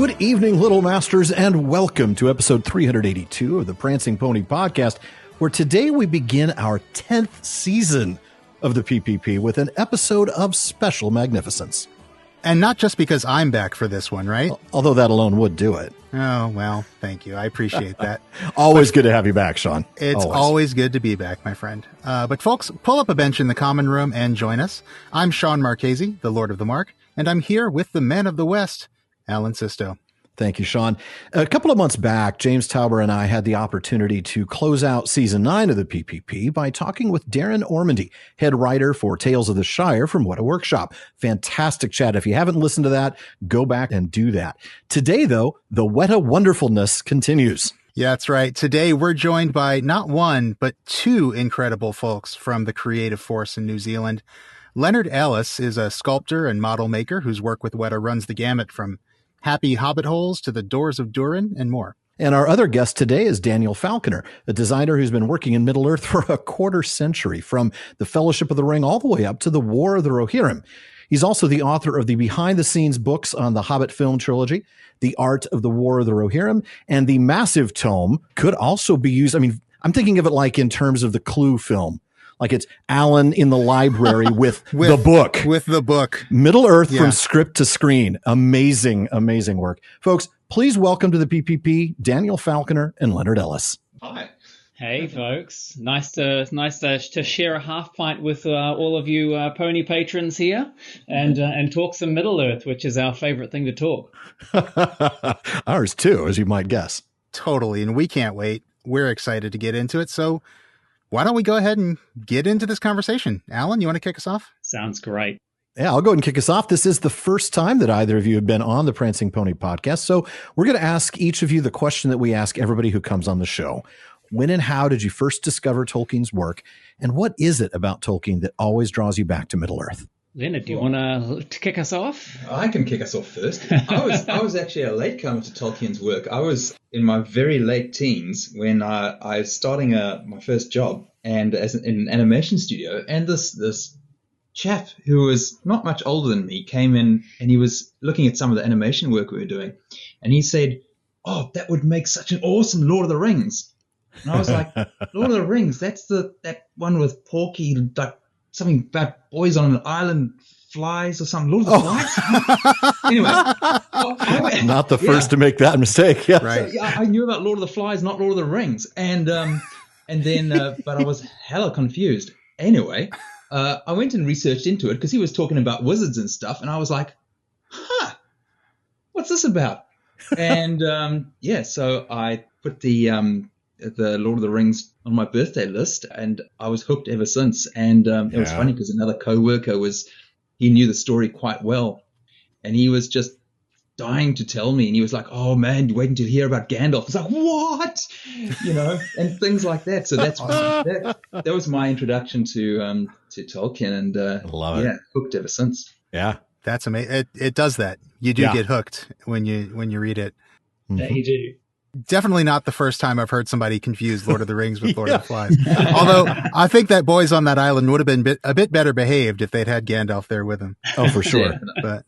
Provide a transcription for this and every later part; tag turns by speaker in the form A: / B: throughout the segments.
A: Good evening, Little Masters, and welcome to episode 382 of the Prancing Pony Podcast, where today we begin our 10th season of the PPP with an episode of special magnificence.
B: And not just because I'm back for this one, right?
A: Although that alone would do it.
B: Oh, well, thank you. I appreciate that.
A: Always good to have you back, Sean.
B: It's always good to be back, my friend. But folks, pull up a bench in the common room and join us. I'm Sean Marchese, the Lord of the Mark, and I'm here with the Man of the West, Alan Sisto.
A: Thank you, Sean. A couple of months back, James Tauber and I had the opportunity to close out season 9 of the PPP by talking with Darren Ormandy, head writer for Tales of the Shire from Wētā Workshop. Fantastic chat. If you haven't listened to that, go back and do that. Today, though, the Wētā wonderfulness continues.
B: Yeah, that's right. Today, we're joined by not one, but two incredible folks from the creative force in New Zealand. Leonard Ellis is a sculptor and model maker whose work with Wētā runs the gamut from happy Hobbit holes to the doors of Durin and more.
A: And our other guest today is Daniel Falconer, a designer who's been working in Middle-earth for a quarter century, from the Fellowship of the Ring all the way up to the War of the Rohirrim. He's also the author of the behind-the-scenes books on the Hobbit film trilogy, The Art of the War of the Rohirrim, and the massive tome could also be used. I mean, I'm thinking of it like in terms of the Clue film. Like it's Alan in the library with the book.
B: With the book.
A: Middle-earth from script to screen. Amazing, amazing work. Folks, please welcome to the PPP, Daniel Falconer and Leonard Ellis.
C: Hi.
D: Hey, folks. Nice to share a half pint with all of you pony patrons here and talk some Middle-earth, which is our favorite thing to talk.
A: Ours too, as you might guess.
B: Totally, and we can't wait. We're excited to get into it, so why don't we go ahead and get into this conversation? Alan, you want to kick us off?
D: Sounds great.
A: Yeah, I'll go ahead and kick us off. This is the first time that either of you have been on the Prancing Pony Podcast, so we're going to ask each of you the question that we ask everybody who comes on the show. When and how did you first discover Tolkien's work, and what is it about Tolkien that always draws you back to Middle-earth?
D: Leonard, do you want to kick us off?
C: I can kick us off first. I was actually a latecomer to Tolkien's work. I was in my very late teens when I was starting my first job and in an animation studio. And this chap who was not much older than me came in and he was looking at some of the animation work we were doing. And he said, "Oh, that would make such an awesome Lord of the Rings." And I was like, "Lord of the Rings, that's that one with Porky, like something about boys on an island, flies or something. Lord of the Flies?" Anyway.
A: Not the first to make that mistake. Yeah.
B: Right.
C: So, I knew about Lord of the Flies, not Lord of the Rings. And then, but I was hella confused. Anyway, I went and researched into it because he was talking about wizards and stuff. And I was like, what's this about? And so I put the Lord of the Rings on my birthday list, and I was hooked ever since. And it was funny because another co-worker he knew the story quite well, and he was just dying to tell me. And he was like, "Oh man, you're waiting to hear about Gandalf." I was like, "What?" And things like that. So that was my introduction to Tolkien, and
A: love it.
C: Hooked ever since.
A: Yeah,
B: that's amazing. It does that. You do get hooked when you read it.
D: Yeah, you do.
B: Definitely not the first time I've heard somebody confuse Lord of the Rings with Lord of the Flies. Although I think that boys on that island would have been a bit better behaved if they'd had Gandalf there with them.
A: Oh, for sure.
B: But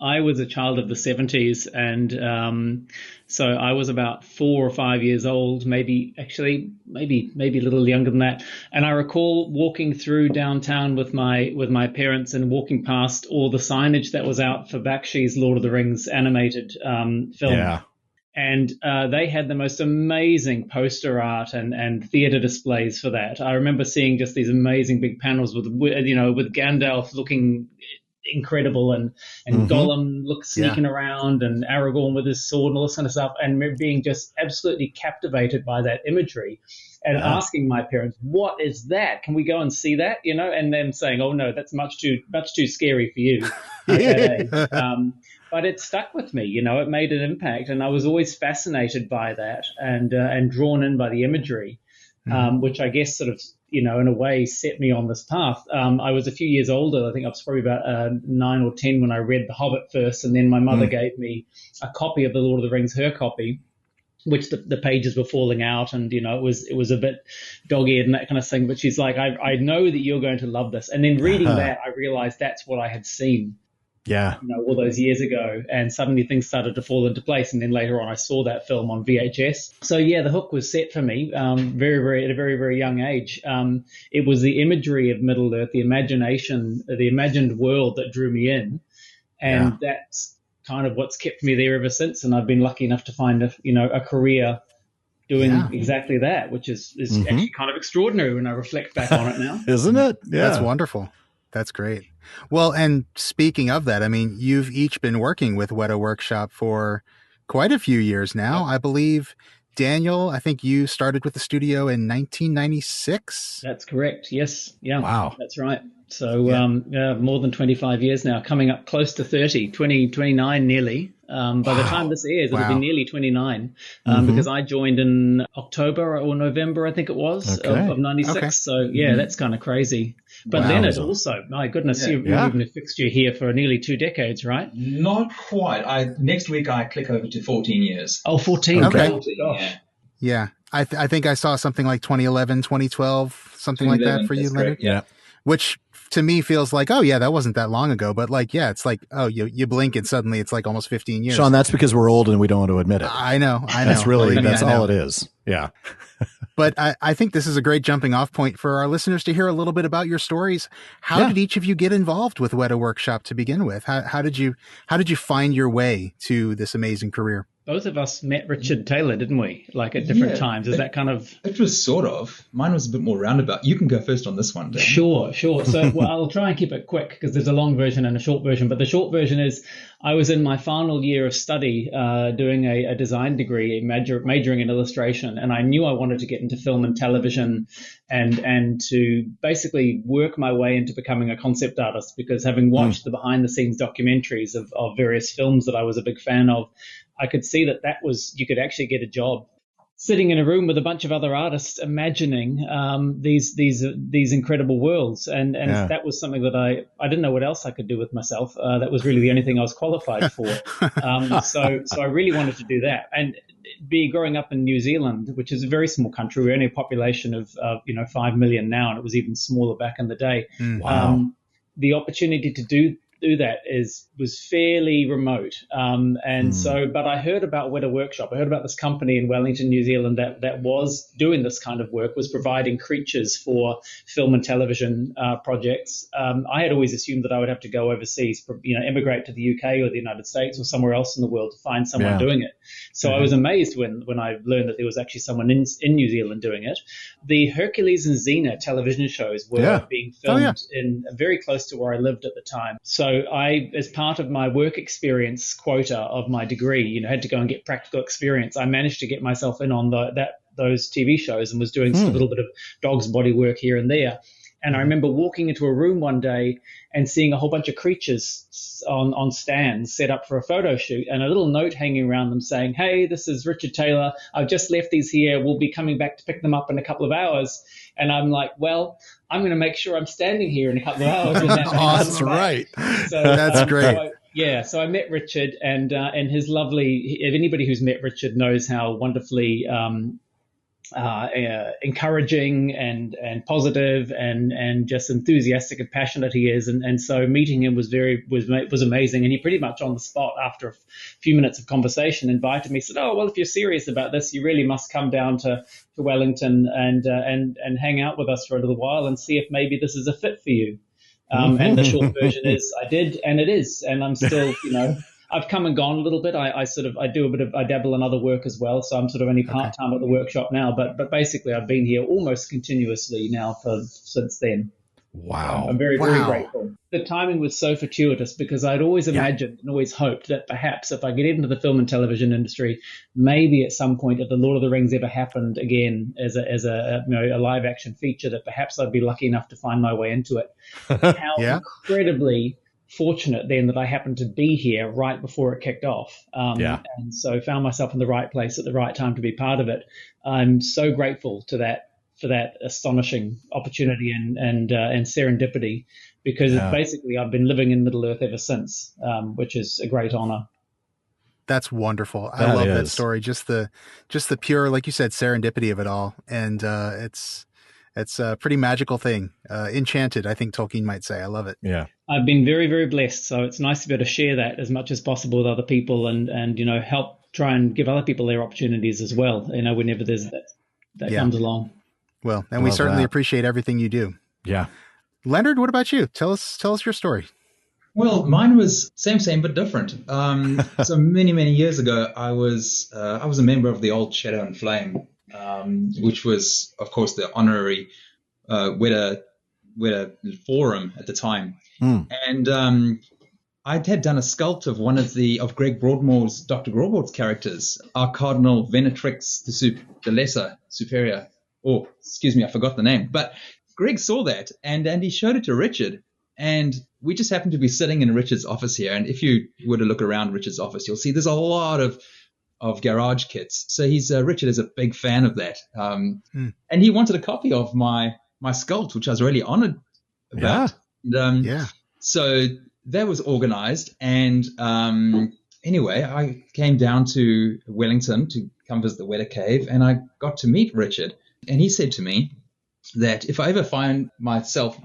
D: I was a child of the 70s, and so I was about 4 or 5 years old, maybe a little younger than that. And I recall walking through downtown with my parents and walking past all the signage that was out for Bakshi's Lord of the Rings animated film.
A: Yeah.
D: And they had the most amazing poster art and theater displays for that. I remember seeing just these amazing big panels with Gandalf looking incredible and Gollum sneaking around and Aragorn with his sword and all this kind of stuff, and being just absolutely captivated by that imagery and asking my parents, "What is that? Can we go and see that?" And them saying, "Oh no, that's much too scary for you." at that age. But it stuck with me, it made an impact, and I was always fascinated by that and drawn in by the imagery, which I guess sort of, in a way set me on this path. I was a few years older. I think I was probably about 9 or 10 when I read The Hobbit first, and then my mother gave me a copy of The Lord of the Rings, her copy, which the pages were falling out, and it was a bit dog-eared and that kind of thing. But she's like, I know that you're going to love this. And then reading that, I realized that's what I had seen
A: Yeah.
D: all those years ago, and suddenly things started to fall into place. And then later on, I saw that film on VHS. So yeah, the hook was set for me very at a very, very young age. It was the imagery of Middle Earth, the imagination, the imagined world that drew me in, and that's kind of what's kept me there ever since. And I've been lucky enough to find a career doing exactly that, which is actually kind of extraordinary when I reflect back on it now.
A: Isn't it? Yeah.
B: That's wonderful. That's great. Well, and speaking of that, I mean, you've each been working with Wētā Workshop for quite a few years now. I believe, Daniel, I think you started with the studio in 1996.
D: That's correct. Yes. Yeah.
A: Wow.
D: That's right. So more than 25 years now, coming up close to 30, 29 nearly. By the time this airs, it'll be nearly 29 because I joined in October or November, I think it was, of 96. Okay. So, that's kind of crazy. But Leonard also, my goodness, you've been a fixture here for nearly 2 decades, right?
C: Not quite. Next week, I click over to 14 years.
D: Oh, 14.
B: Okay.
C: 14, gosh.
B: Yeah. I think I saw something like 2011, 2012, something like that for you, Leonard.
C: Yeah.
B: Which to me feels like, that wasn't that long ago. But like, it's like, you blink and suddenly it's like almost 15 years.
A: Sean, that's because we're old and we don't want to admit it.
B: I know.
A: That's really, that's all it is. Yeah.
B: But I think this is a great jumping off point for our listeners to hear a little bit about your stories. How did each of you get involved with Wētā Workshop to begin with? How did you find your way to this amazing career?
D: Both of us met Richard Taylor, didn't we? Like at different times. Is that kind of...
C: It was sort of. Mine was a bit more roundabout. You can go first on this one, Dan.
D: Sure. So I'll try and keep it quick because there's a long version and a short version. But the short version is I was in my final year of study doing a design degree, majoring in illustration. And I knew I wanted to get into film and television and to basically work my way into becoming a concept artist, because having watched the behind the scenes documentaries of various films that I was a big fan of, I could see that was, you could actually get a job sitting in a room with a bunch of other artists imagining these incredible worlds. And that was something that I didn't know what else I could do with myself. That was really the only thing I was qualified for. So I really wanted to do that. And growing up in New Zealand, which is a very small country, we're only a population of 5 million now, and it was even smaller back in the day.
A: Wow.
D: The opportunity to do that was fairly remote. But I heard about Wētā Workshop. I heard about this company in Wellington, New Zealand that was doing this kind of work, was providing creatures for film and television projects. I had always assumed that I would have to go overseas, emigrate to the UK or the United States or somewhere else in the world to find someone doing it. So I was amazed when I learned that there was actually someone in New Zealand doing it. The Hercules and Xena television shows were being filmed in very close to where I lived at the time. So I, as part of my work experience quota of my degree, had to go and get practical experience. I managed to get myself in on those TV shows and was doing a little bit of dog's body work here and there. And I remember walking into a room one day and seeing a whole bunch of creatures on stands set up for a photo shoot, and a little note hanging around them saying, "Hey, this is Richard Taylor. I've just left these here. We'll be coming back to pick them up in a couple of hours." And I'm like, well, I'm going to make sure I'm standing here in a couple of hours.
A: That's right.
B: So, that's great.
D: So I met Richard, and his lovely. If anybody who's met Richard knows how wonderfully encouraging and positive and just enthusiastic and passionate he is, and so meeting him was amazing. And he pretty much on the spot, after a few minutes of conversation, invited me. Said, "Oh well, if you're serious about this, you really must come down to Wellington and hang out with us for a little while and see if maybe this is a fit for you." And the short version is I did, and it is, and I'm still I've come and gone a little bit. I dabble in other work as well, so I'm sort of only part-time at the workshop now. But basically, I've been here almost continuously now since then.
A: Wow!
D: I'm very, very grateful. The timing was so fortuitous because I'd always imagined and always hoped that perhaps if I get into the film and television industry, maybe at some point, if the Lord of the Rings ever happened again as a live action feature, that perhaps I'd be lucky enough to find my way into it. How incredibly fortunate then that I happened to be here right before it kicked off. And so found myself in the right place at the right time to be part of it. I'm so grateful for that astonishing opportunity and serendipity, because basically I've been living in Middle Earth ever since, which is a great honor.
B: That's wonderful. I love that story. Just the pure, like you said, serendipity of it all. And It's a pretty magical thing. Enchanted, I think Tolkien might say. I love it.
A: Yeah.
D: I've been very, very blessed. So it's nice to be able to share that as much as possible with other people and help try and give other people their opportunities as well, whenever there's that comes along.
B: Well, and we certainly appreciate everything you do.
A: Yeah. Leonard,
B: what about you? Tell us your story.
C: Well, mine was same, but different. So many years ago, I was a member of the old Shadow and Flame, which was, of course, the honorary Wētā forum at the time. And I had done a sculpt of one of Greg Broadmoor's, Dr. Broadmoor's characters, our Cardinal Venatrix the Lesser Superior. Oh, excuse me, I forgot the name. But Greg saw that and he showed it to Richard. And we just happened to be sitting in Richard's office here. And if you were to look around Richard's office, you'll see there's a lot of garage kits. So Richard is a big fan of that. And he wanted a copy of my sculpt, which I was really honored about.
A: Yeah.
C: And, so that was organized. And anyway, I came down to Wellington to come visit the Wētā Cave, and I got to meet Richard. And he said to me that if I ever find myself,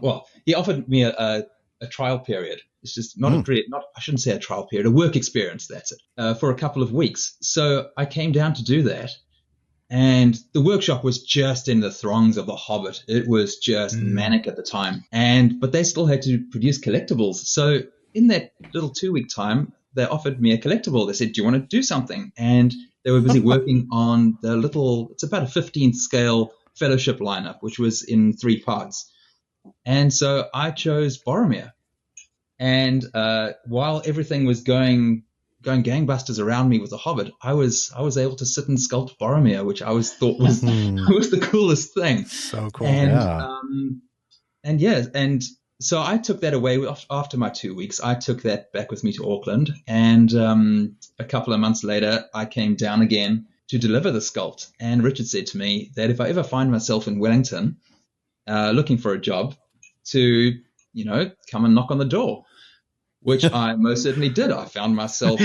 C: he offered me a trial period. It's just I shouldn't say a trial period, a work experience, that's it, for a couple of weeks. So I came down to do that. And the workshop was just in the throngs of the Hobbit. It was just manic at the time. But they still had to produce collectibles. So in that little 2-week time, they offered me a collectible. They said, do you want to do something? And they were busy working on it's about a 15th scale fellowship lineup, which was in 3 parts. And so I chose Boromir. And while everything was going gangbusters around me with the Hobbit, I was able to sit and sculpt Boromir, which I always thought was the coolest thing.
B: So cool.
C: And so I took that away after my 2 weeks. I took that back with me to Auckland, and a couple of months later, I came down again to deliver the sculpt. And Richard said to me that if I ever find myself in Wellington looking for a job, to come and knock on the door. Which I most certainly did. I found myself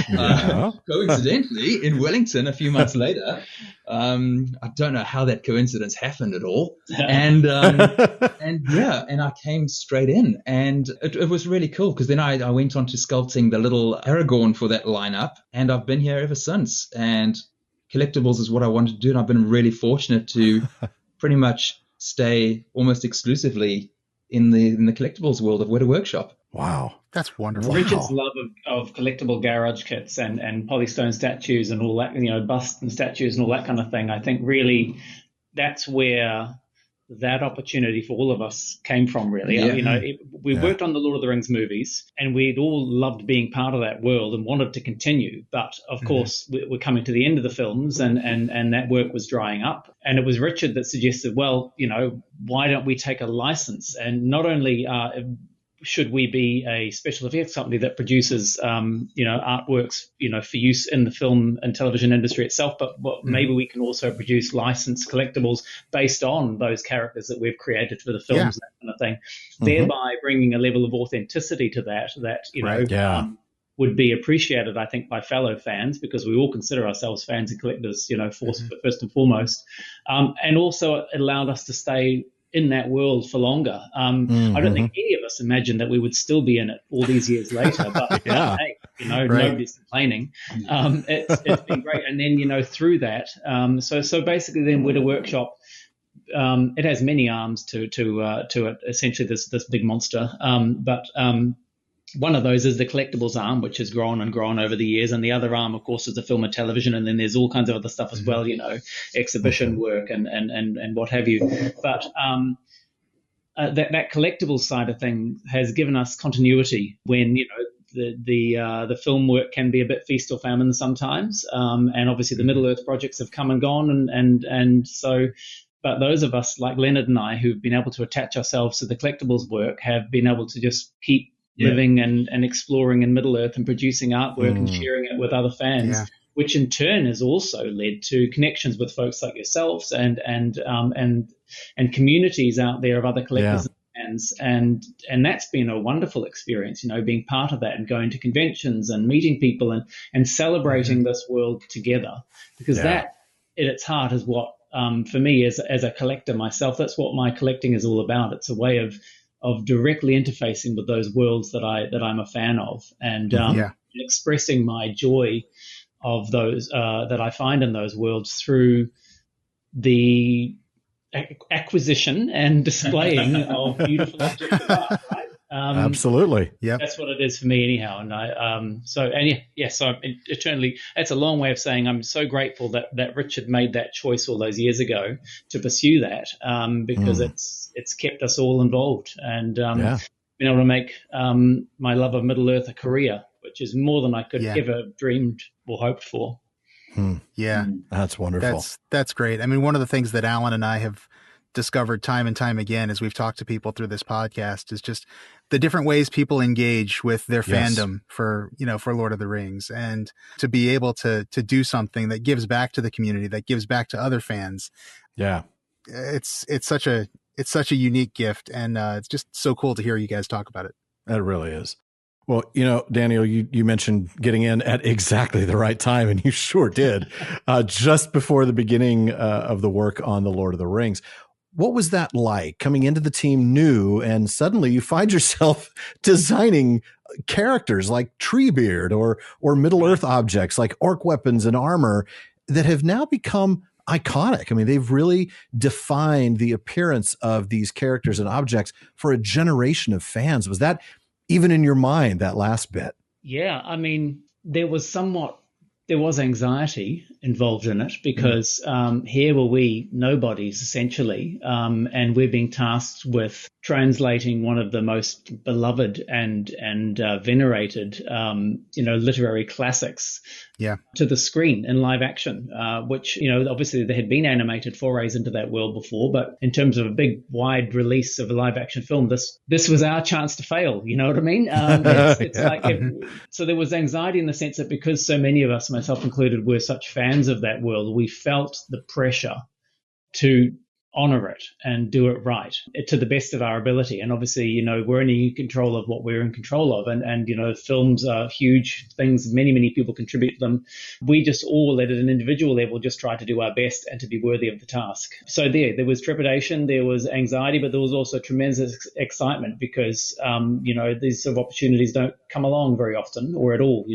C: coincidentally in Wellington a few months later. I don't know how that coincidence happened at all. And I came straight in, and it was really cool because then I went on to sculpting the little Aragorn for that lineup, and I've been here ever since. And collectibles is what I wanted to do, and I've been really fortunate to pretty much stay almost exclusively in the collectibles world of Wētā Workshop.
A: Wow.
B: That's wonderful.
D: Richard's love of collectible garage kits and polystone statues and all that, busts and statues and all that kind of thing. I think really that's where that opportunity for all of us came from, really.
C: Yeah.
D: We worked on the Lord of the Rings movies, and we'd all loved being part of that world and wanted to continue. But, of course, we're coming to the end of the films, and that work was drying up. And it was Richard that suggested, well, why don't we take a license? And not only should we be a special effects company that produces, artworks, for use in the film and television industry itself, but maybe we can also produce licensed collectibles based on those characters that we've created for the films, that kind of thing, thereby bringing a level of authenticity to that would be appreciated, I think, by fellow fans, because we all consider ourselves fans and collectors, first and foremost. And also it allowed us to stay in that world for longer. I don't think any of us imagined that we would still be in it all these years later, but hey, nobody's complaining. It's been great. And then, through that, so basically then Wētā Workshop, it has many arms to it, essentially this big monster. But one of those is the collectibles arm, which has grown and grown over the years. And the other arm, of course, is the film and television. And then there's all kinds of other stuff as well, exhibition work and what have you. But that collectibles side of things has given us continuity when, the film work can be a bit feast or famine sometimes. And obviously the Middle-earth projects have come and gone. And so, but those of us like Leonard and I who've been able to attach ourselves to the collectibles work have been able to just keep living and exploring in Middle-earth and producing artwork and sharing it with other fans, which in turn has also led to connections with folks like yourselves and communities out there of other collectors and fans. And that's been a wonderful experience, being part of that and going to conventions and meeting people and celebrating this world together, because that at its heart is what for me as a collector myself, that's what my collecting is all about. It's a way of directly interfacing with those worlds that I'm a fan of, and expressing my joy of those that I find in those worlds through the acquisition and displaying of beautiful objects of art, right?
A: Absolutely.
B: Yeah.
D: That's what it is for me anyhow. And so eternally, that's a long way of saying I'm so grateful that Richard made that choice all those years ago to pursue that, because it's kept us all involved and been able to make my love of Middle-earth a career, which is more than I could ever dreamed or hoped for.
B: Yeah.
A: That's wonderful.
B: That's great. I mean, one of the things that Alan and I have discovered time and time again as we've talked to people through this podcast is just the different ways people engage with their fandom for Lord of the Rings, and to be able to do something that gives back to the community, that gives back to other fans. Yeah. It's such a unique gift, and it's just so cool to hear you guys talk about it.
A: It really is. Well, Daniel, you mentioned getting in at exactly the right time, and you sure did, just before the beginning of the work on The Lord of the Rings. What was that like, coming into the team new, and suddenly you find yourself designing characters like Treebeard or Middle-earth objects like orc weapons and armor that have now become iconic? I mean, they've really defined the appearance of these characters and objects for a generation of fans. Was that even in your mind, that last bit?
D: Yeah, I mean, there was anxiety involved in it, because here were we, nobodies essentially, and we're being tasked with translating one of the most beloved and venerated literary classics to the screen in live action, which obviously there had been animated forays into that world before, but in terms of a big wide release of a live action film, this was our chance to fail. You know what I mean? So there was anxiety in the sense that because so many of us, myself included, were such fans of that world, we felt the pressure to honor it and do it right to the best of our ability. And obviously, we're only in control of what we're in control of. And films are huge things. Many, many people contribute to them. We just all, at an individual level, just try to do our best and to be worthy of the task. So there was trepidation, there was anxiety, but there was also tremendous excitement, because, these sort of opportunities don't come along very often or at all,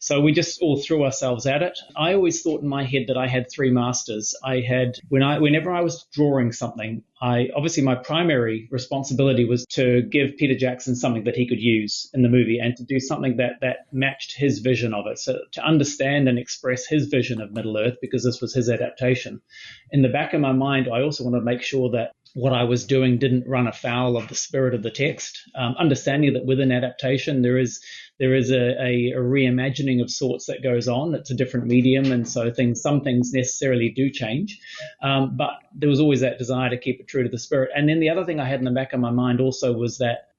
D: So we just all threw ourselves at it. I always thought in my head that I had three masters. Whenever I was drawing something, obviously my primary responsibility was to give Peter Jackson something that he could use in the movie, and to do something that matched his vision of it. So to understand and express his vision of Middle-earth, because this was his adaptation. In the back of my mind, I also wanted to make sure that what I was doing didn't run afoul of the spirit of the text, understanding that with an adaptation there is a reimagining of sorts that goes on. It's a different medium, and so some things necessarily do change, but there was always that desire to keep it true to the spirit. And then the other thing I had in the back of my mind also was that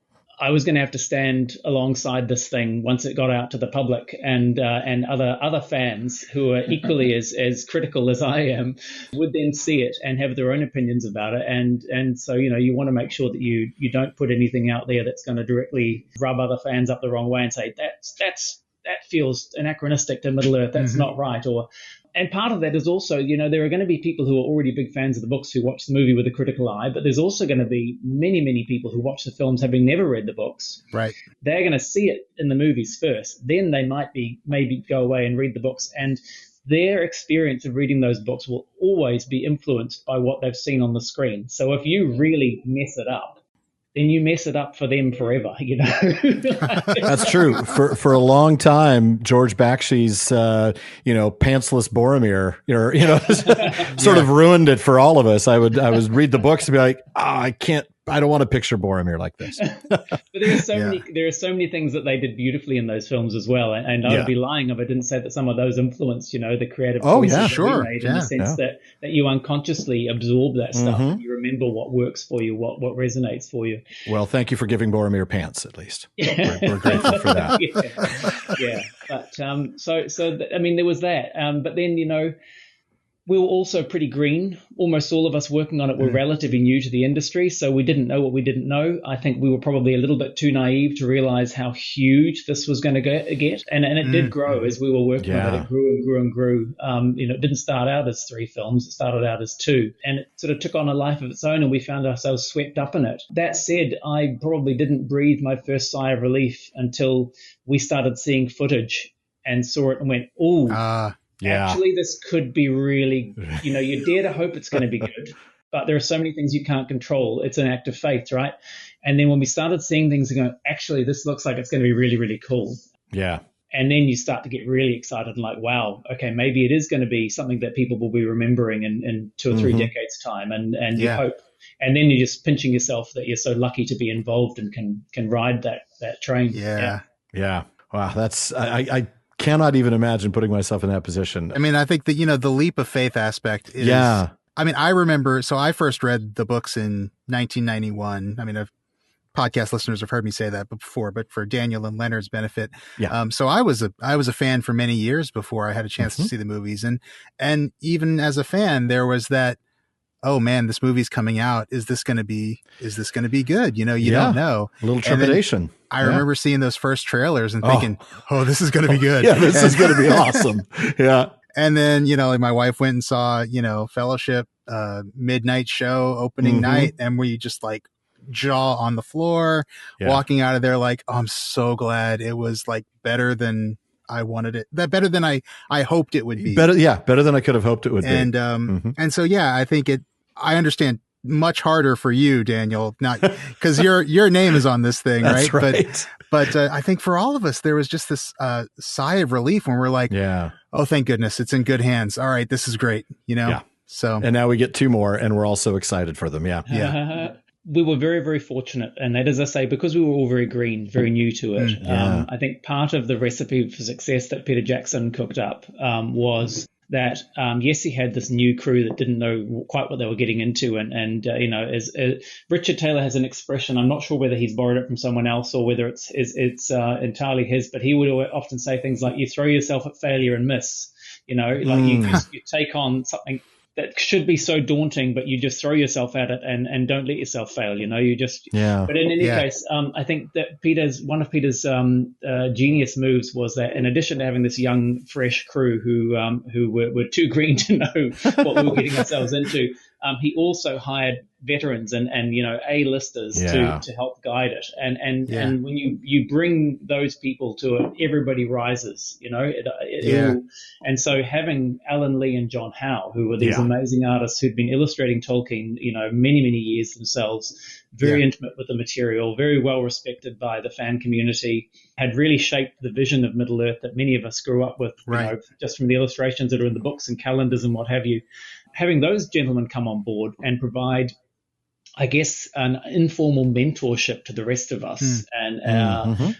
D: I was going to have to stand alongside this thing once it got out to the public, and other fans who are equally as critical as I am would then see it and have their own opinions about it. And so, you want to make sure that you don't put anything out there that's going to directly rub other fans up the wrong way and say, that feels anachronistic to Middle-earth, that's not right. And part of that is also, there are going to be people who are already big fans of the books who watch the movie with a critical eye, but there's also going to be many, many people who watch the films having never read the books.
B: Right.
D: They're going to see it in the movies first. Then they might maybe go away and read the books. And their experience of reading those books will always be influenced by what they've seen on the screen. So if you really mess it up, then you mess it up for them forever,
A: That's true. For a long time, George Bakshi's, pantsless Boromir, sort of ruined it for all of us. I would read the books and be like, I don't want to picture Boromir like this.
D: But there are so many things that they did beautifully in those films as well. And I would be lying if I didn't say that some of those influenced, the creative choices that we made, in the sense that you unconsciously absorb that stuff. And you remember what works for you, what resonates for you.
A: Well, thank you for giving Boromir pants, at least. We're grateful for that.
D: Yeah. But there was that. But then, We were also pretty green. Almost all of us working on it were relatively new to the industry, so we didn't know what we didn't know. I think we were probably a little bit too naive to realize how huge this was going to get. And it did grow as we were working on it. It grew and grew and grew. It didn't start out as 3 films. It started out as 2. And it sort of took on a life of its own, and we found ourselves swept up in it. That said, I probably didn't breathe my first sigh of relief until we started seeing footage and saw it and went, "Oh, actually, this could be really, you dare to hope it's going to be good, but there are so many things you can't control. It's an act of faith, right?" And then when we started seeing things and going, actually, this looks like it's going to be really, really cool.
A: Yeah.
D: And then you start to get really excited and like, wow, okay, maybe it is going to be something that people will be remembering in 2 or 3 decades time. And you hope. And then you're just pinching yourself that you're so lucky to be involved and can ride that train.
A: Yeah. Wow. That's, I cannot even imagine putting myself in that position.
B: I mean, I think that, the leap of faith aspect is, I mean, I remember, so I first read the books in 1991. I mean, podcast listeners have heard me say that before, but for Daniel and Leonard's benefit. So I was a fan for many years before I had a chance to see the movies. And even as a fan, there was that, oh man, this movie's coming out. Is this going to be good? You don't know.
A: A little trepidation.
B: I remember seeing those first trailers and thinking, oh, this is going to be good.
A: This is going to be awesome. Yeah.
B: And then, my wife went and saw, Fellowship, midnight show, opening night. And we just like jaw on the floor, walking out of there like, oh, I'm so glad it was like better than I wanted it. Better than I hoped it would be.
A: Better than I could have hoped it would be.
B: And so, I think I understand much harder for you, Daniel, not because your name is on this thing,
A: That's
B: right? But I think for all of us, there was just this sigh of relief when we're like, oh, thank goodness, it's in good hands. All right, this is great, So,
A: and now we get 2 more, and we're all so excited for them.
B: Yeah.
D: We were very, very fortunate. And that, as I say, because we were all very green, very new to it, I think part of the recipe for success that Peter Jackson cooked up was that, yes, he had this new crew that didn't know quite what they were getting into. And as Richard Taylor has an expression, I'm not sure whether he's borrowed it from someone else or whether it's entirely his, but he would often say things like, you throw yourself at failure and miss, you take on something that should be so daunting, but you just throw yourself at it and don't let yourself fail. But in any case, I think that one of Peter's genius moves was that in addition to having this young, fresh crew who were too green to know what we were getting ourselves into, he also hired veterans and A-listers to help guide it. And when you bring those people to it, everybody rises, and so having Alan Lee and John Howe, who were these amazing artists who'd been illustrating Tolkien, many, many years themselves, very intimate with the material, very well respected by the fan community, had really shaped the vision of Middle-earth that many of us grew up with, just from the illustrations that are in the books and calendars and what have you. Having those gentlemen come on board and provide, I guess, an informal mentorship to the rest of us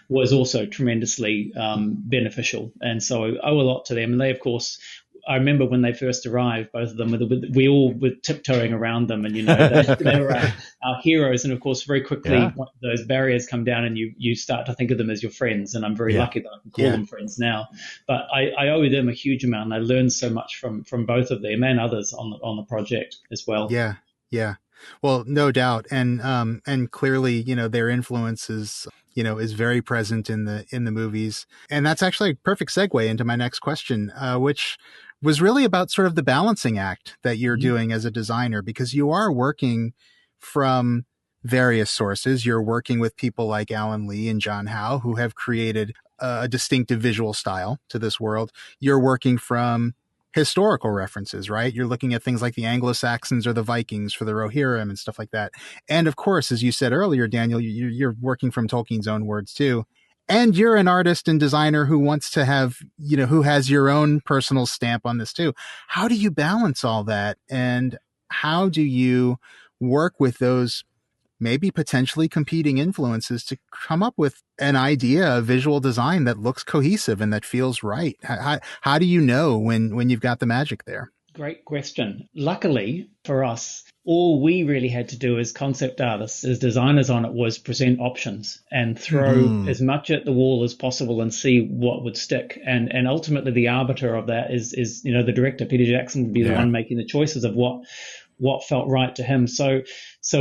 D: was also tremendously beneficial. And so I owe a lot to them. And they, of course, I remember when they first arrived, both of them, we all were tiptoeing around them, and they were our heroes. And of course, very quickly, those barriers come down, and you start to think of them as your friends. And I'm very lucky that I can call them friends now. But I owe them a huge amount, and I learned so much from both of them and others on the project as well.
B: Yeah. Well, no doubt, and clearly, their influence is very present in the movies, and that's actually a perfect segue into my next question, which was really about sort of the balancing act that you're doing as a designer, because you are working from various sources. You're working with people like Alan Lee and John Howe, who have created a distinctive visual style to this world. You're working from historical references, right? You're looking at things like the Anglo-Saxons or the Vikings for the Rohirrim and stuff like that. And of course, as you said earlier, Daniel, you're working from Tolkien's own words too. And you're an artist and designer who wants to have, who has your own personal stamp on this too. How do you balance all that? And how do you work with those maybe potentially competing influences to come up with an idea of visual design that looks cohesive and that feels right? How do you know when you've got the magic there?
D: Great question. Luckily for us, all we really had to do as concept artists, as designers on it, was present options and throw as much at the wall as possible and see what would stick. And ultimately the arbiter of that is the director, Peter Jackson, would be the one making the choices of what felt right to him. So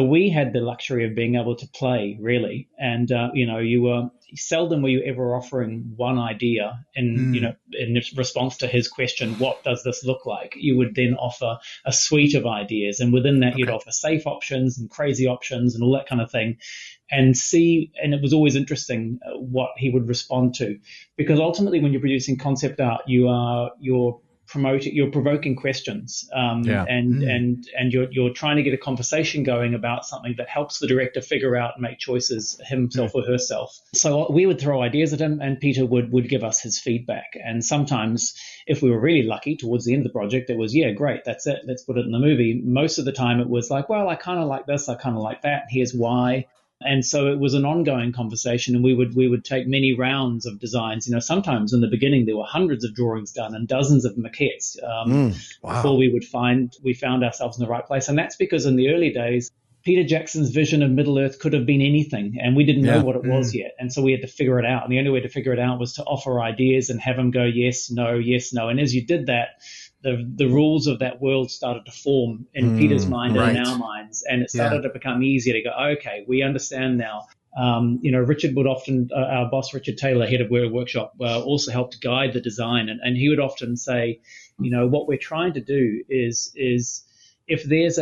D: we had the luxury of being able to play, really. And, seldom were you ever offering one idea in response to his question, what does this look like? You would then offer a suite of ideas. And within that, you'd offer safe options and crazy options and all that kind of thing. And it was always interesting what he would respond to. Because ultimately, when you're producing concept art, you're provoking questions, and you're trying to get a conversation going about something that helps the director figure out and make choices himself or herself. So we would throw ideas at him, and Peter would give us his feedback. And sometimes, if we were really lucky, towards the end of the project, it was, great, that's it, let's put it in the movie. Most of the time, it was like, well, I kind of like this, I kind of like that, here's why. And so it was an ongoing conversation, and we would take many rounds of designs. Sometimes in the beginning there were hundreds of drawings done and dozens of maquettes before we found ourselves in the right place. And that's because in the early days, Peter Jackson's vision of Middle-earth could have been anything, and we didn't know what it was yet. And so we had to figure it out. And the only way to figure it out was to offer ideas and have him go yes, no, yes, no. And as you did that, the rules of that world started to form in Peter's mind and in our minds, and it started to become easier to go, okay, we understand now. Richard would often, our boss, Richard Taylor, head of Wētā Workshop, also helped guide the design, and he would often say, what we're trying to do is if there's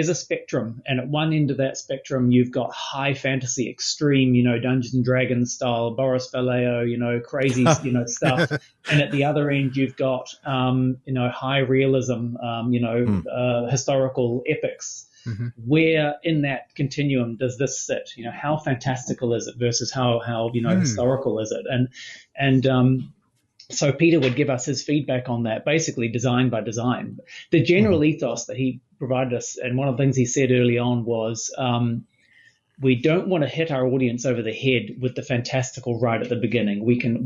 D: a spectrum, and at one end of that spectrum you've got high fantasy, extreme, Dungeons and Dragons style, Boris Vallejo, crazy, stuff, and at the other end you've got, high realism, historical epics. Where in that continuum does this sit? How fantastical is it versus how historical is it? And so Peter would give us his feedback on that, basically design by design. The general ethos that he provided us, and one of the things he said early on was, we don't want to hit our audience over the head with the fantastical right at the beginning. We can,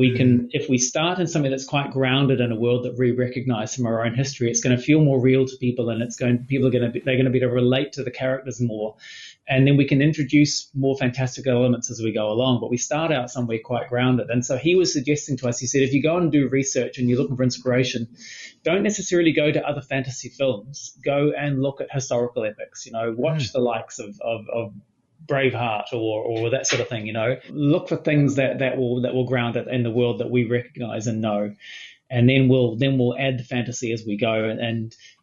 D: if we start in something that's quite grounded in a world that we recognize from our own history, it's going to feel more real to people, and they're going to be able to relate to the characters more. And then we can introduce more fantastical elements as we go along, but we start out somewhere quite grounded. And so he was suggesting to us, he said, if you go and do research and you're looking for inspiration, don't necessarily go to other fantasy films. Go and look at historical epics. Watch the likes of Braveheart or that sort of thing. Look for things that will ground it in the world that we recognize and know. And then we'll add the fantasy as we go.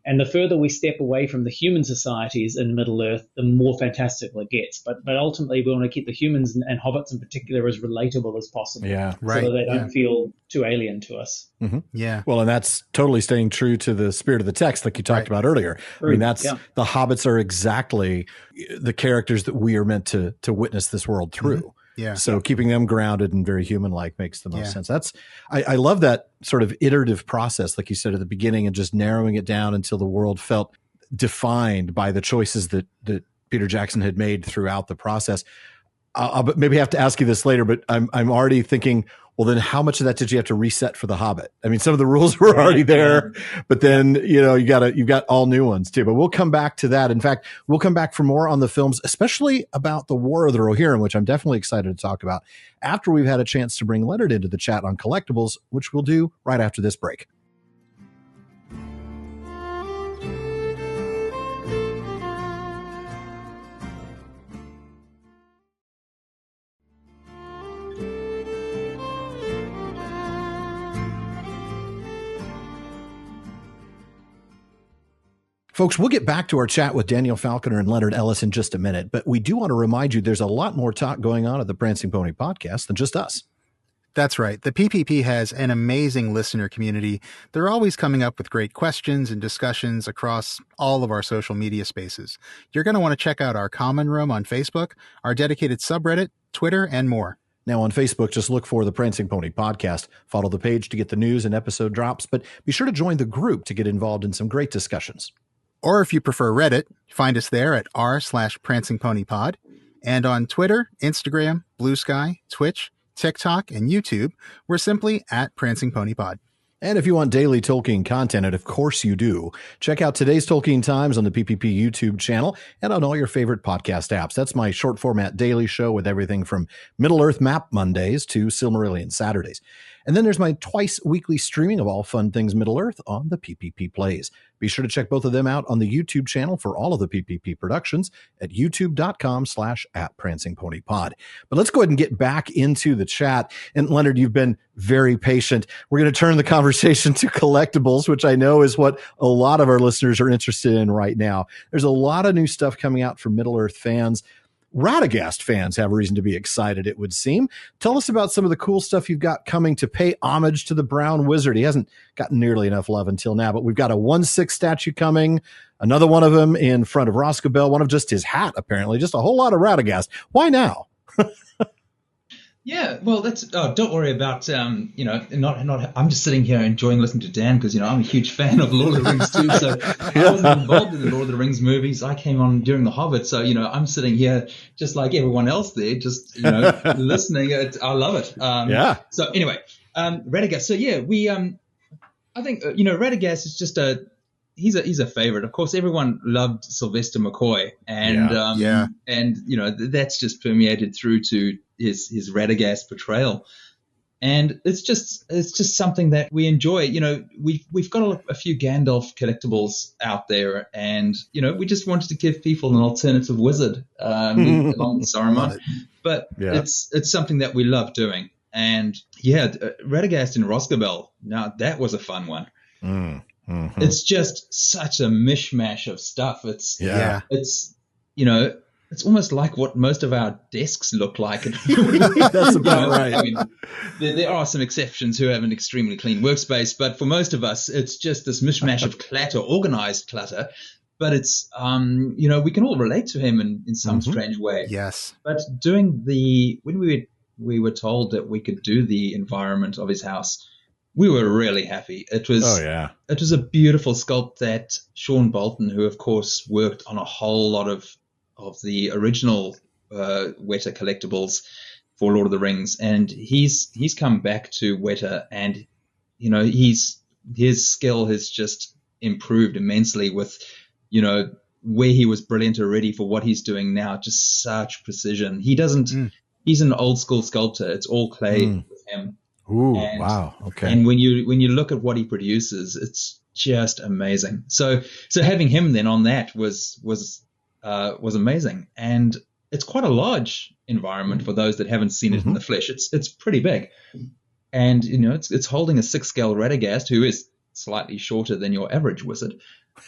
D: And the further we step away from the human societies in Middle-earth, the more fantastical it gets. But ultimately, we want to keep the humans and hobbits in particular as relatable as possible. Yeah, right. So that they don't feel too alien to us.
A: Mm-hmm. Yeah. Well, and that's totally staying true to the spirit of the text, like you talked about earlier. I mean, the hobbits are exactly the characters that we are meant to witness this world through. Mm-hmm. Yeah. So keeping them grounded and very human-like makes the most sense. I love that sort of iterative process, like you said at the beginning, and just narrowing it down until the world felt defined by the choices that Peter Jackson had made throughout the process. I'll maybe have to ask you this later, but I'm already thinking, well, then how much of that did you have to reset for The Hobbit? I mean, some of the rules were already there, but then, you've got all new ones too, but we'll come back to that. In fact, we'll come back for more on the films, especially about the War of the Rohirrim, which I'm definitely excited to talk about after we've had a chance to bring Leonard into the chat on collectibles, which we'll do right after this break. Folks, we'll get back to our chat with Daniel Falconer and Leonard Ellis in just a minute, but we do want to remind you there's a lot more talk going on at the Prancing Pony Podcast than just us.
B: That's right. The PPP has an amazing listener community. They're always coming up with great questions and discussions across all of our social media spaces. You're going to want to check out our common room on Facebook, our dedicated subreddit, Twitter, and more.
A: Now on Facebook, just look for the Prancing Pony Podcast. Follow the page to get the news and episode drops, but be sure to join the group to get involved in some great discussions.
B: Or if you prefer Reddit, find us there at r/PrancingPonyPod. And on Twitter, Instagram, Blue Sky, Twitch, TikTok, and YouTube, we're simply at Prancing Pony Pod.
A: And if you want daily Tolkien content, and of course you do, check out Today's Tolkien Times on the PPP YouTube channel and on all your favorite podcast apps. That's my short format daily show with everything from Middle-earth Map Mondays to Silmarillion Saturdays. And then there's my twice weekly streaming of all fun things Middle-earth on the PPP Plays. Be sure to check both of them out on the YouTube channel for all of the PPP productions at youtube.com/@PrancingPonyPod. But let's go ahead and get back into the chat. And Leonard, you've been very patient. We're going to turn the conversation to collectibles, which I know is what a lot of our listeners are interested in right now. There's a lot of new stuff coming out from Middle-earth fans. Radagast fans have reason to be excited, it would seem. Tell us about some of the cool stuff you've got coming to pay homage to the Brown Wizard. He hasn't gotten nearly enough love until now, but we've got a 1/6 statue coming, another one of them in front of Roscobel, one of just his hat, apparently. Just a whole lot of Radagast. Why now?
C: Yeah, well, don't worry about, I'm just sitting here enjoying listening to Dan because, I'm a huge fan of Lord of the Rings too. So I wasn't involved in the Lord of the Rings movies. I came on during the Hobbit. So, I'm sitting here just like everyone else there, just, listening. I love it. So anyway, Radagast. So yeah, I think, Radagast is just he's a favorite. Of course, everyone loved Sylvester McCoy and that's just permeated through to his Radagast portrayal. And it's just something that we enjoy. We've got a few Gandalf collectibles out there, and we just wanted to give people an alternative wizard along with Saruman. But it's something that we love doing. And Radagast in Roscobel. Now that was a fun one. Mm-hmm. It's just such a mishmash of stuff. It's almost like what most of our desks look like.
A: That's about right.
C: I mean, there are some exceptions who have an extremely clean workspace, but for most of us, it's just this mishmash of clutter, organized clutter. But it's, we can all relate to him in some strange way.
B: Yes.
C: But when we were told that we could do the environment of his house, we were really happy. It was a beautiful sculpt that Sean Bolton, who of course worked on a whole lot of the original Wētā collectibles for Lord of the Rings, and he's come back to Wētā, and his skill has just improved immensely with where he was brilliant already for what he's doing now. Just such precision. He's an old school sculptor. It's all clay with him.
A: Ooh, wow. Okay.
C: And when you look at what he produces, it's just amazing. So having him then on that was amazing. And it's quite a large environment for those that haven't seen it in the flesh. It's pretty big. And it's holding a 6 scale Radagast, who is slightly shorter than your average wizard.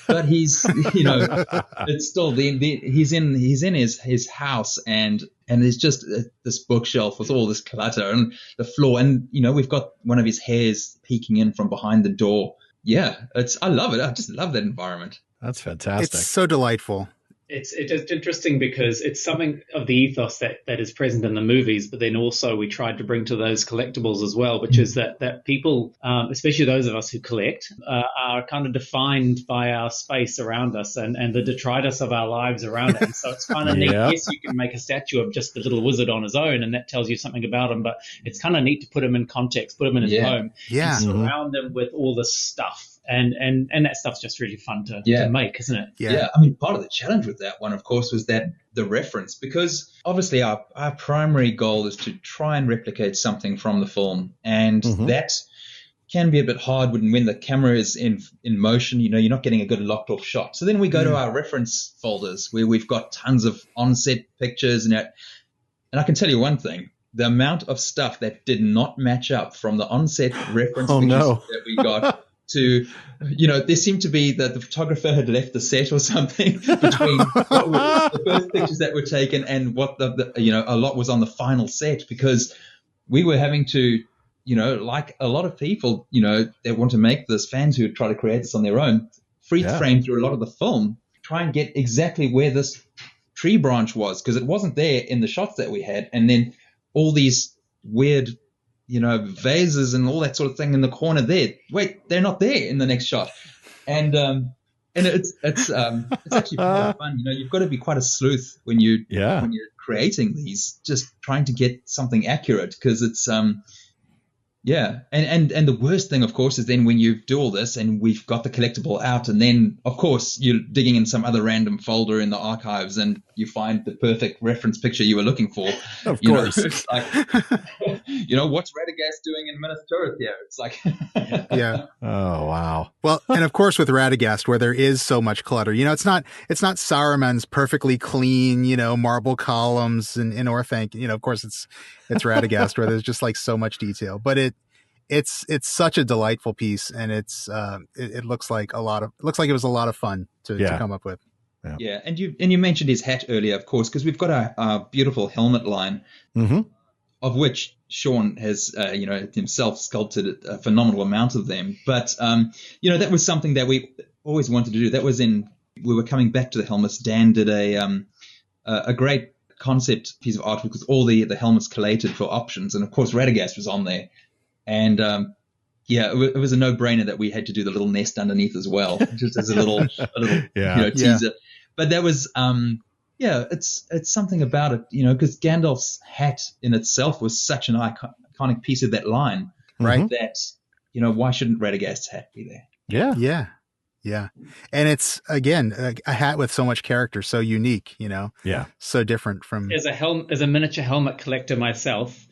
C: But he's it's still he's in his house, and there's just this bookshelf with all this clutter and the floor, and we've got one of his hairs peeking in from behind the door. I love it. I just love that environment.
A: That's fantastic.
B: It's so delightful.
D: It's interesting because it's something of the ethos that is present in the movies, but then also we tried to bring to those collectibles as well, which is that people, especially those of us who collect, are kind of defined by our space around us and the detritus of our lives around it. And so it's kind of neat. Yes, you can make a statue of just the little wizard on his own, and that tells you something about him, but it's kind of neat to put him in context, put him in his home, and surround him with all this stuff. And that stuff's just really fun to make, isn't it?
C: Yeah. I mean, part of the challenge with that one, of course, was that the reference, because obviously our primary goal is to try and replicate something from the film, and that can be a bit hard when the camera is in motion. You're not getting a good locked off shot. So then we go to our reference folders where we've got tons of on-set pictures and I can tell you one thing. The amount of stuff that did not match up from the on-set reference pictures that we got to, there seemed to be that the photographer had left the set or something between the first pictures that were taken and what a lot was on the final set, because we were having to, like a lot of people, they want to make this, fans who try to create this on their own, freeze frame through a lot of the film, try and get exactly where this tree branch was, because it wasn't there in the shots that we had. And then all these weird vases and all that sort of thing in the corner there. Wait, they're not there in the next shot. And it's actually quite fun. You've got to be quite a sleuth when you're creating these, just trying to get something accurate, because it's Yeah, and the worst thing, of course, is then when you do all this and we've got the collectible out, and then, of course, you're digging in some other random folder in the archives and you find the perfect reference picture you were looking for.
A: Of course.
C: It's like, what's Radagast doing in Minas Tirith here? It's like,
B: Yeah.
A: Oh, wow.
B: Well, and of course with Radagast, where there is so much clutter, it's not Saruman's perfectly clean, marble columns in Orthanc. Of course it's Radagast where there's just like so much detail, but it's such a delightful piece, and it looks like it was a lot of fun to come up with.
C: Yeah, and you mentioned his hat earlier, of course, because we've got our beautiful helmet line, of which Sean has himself sculpted a phenomenal amount of them. But that was something that we always wanted to do. That was we were coming back to the helmets. Dan did a great concept piece of artwork with all the helmets collated for options, and of course Radagast was on there. And it was a no-brainer that we had to do the little nest underneath as well, just as a little teaser.
B: Yeah.
C: But that was it's something about it, because Gandalf's hat in itself was such an iconic piece of that line,
B: right?
C: That why shouldn't Radagast's hat be there?
B: Yeah. And it's, again, a hat with so much character, so unique, so different from...
D: As a miniature helmet collector myself,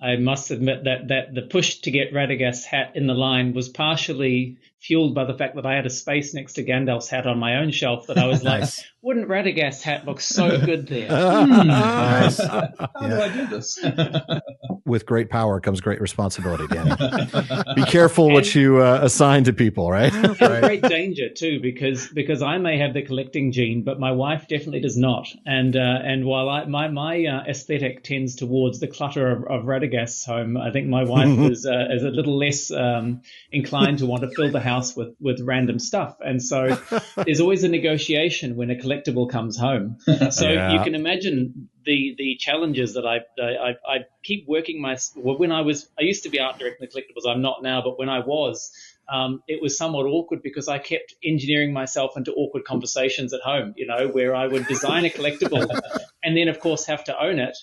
D: I must admit that the push to get Radagast's hat in the line was partially fueled by the fact that I had a space next to Gandalf's hat on my own shelf that I was like, wouldn't Radagast's hat look so good there?
B: Nice.
C: How do I do this?
A: With great power comes great responsibility, Danny. Be careful what you assign to people, right?
D: And great danger too, because I may have the collecting gene, but my wife definitely does not. And while my aesthetic tends towards the clutter of Radagast's home, I think my wife is a little less inclined to want to fill the house with random stuff. And so there's always a negotiation when a collectible comes home. So you can imagine the challenges that I keep working I used to be art directing the collectibles. I'm not now, but when I was, it was somewhat awkward because I kept engineering myself into awkward conversations at home, where I would design a collectible and then of course have to own it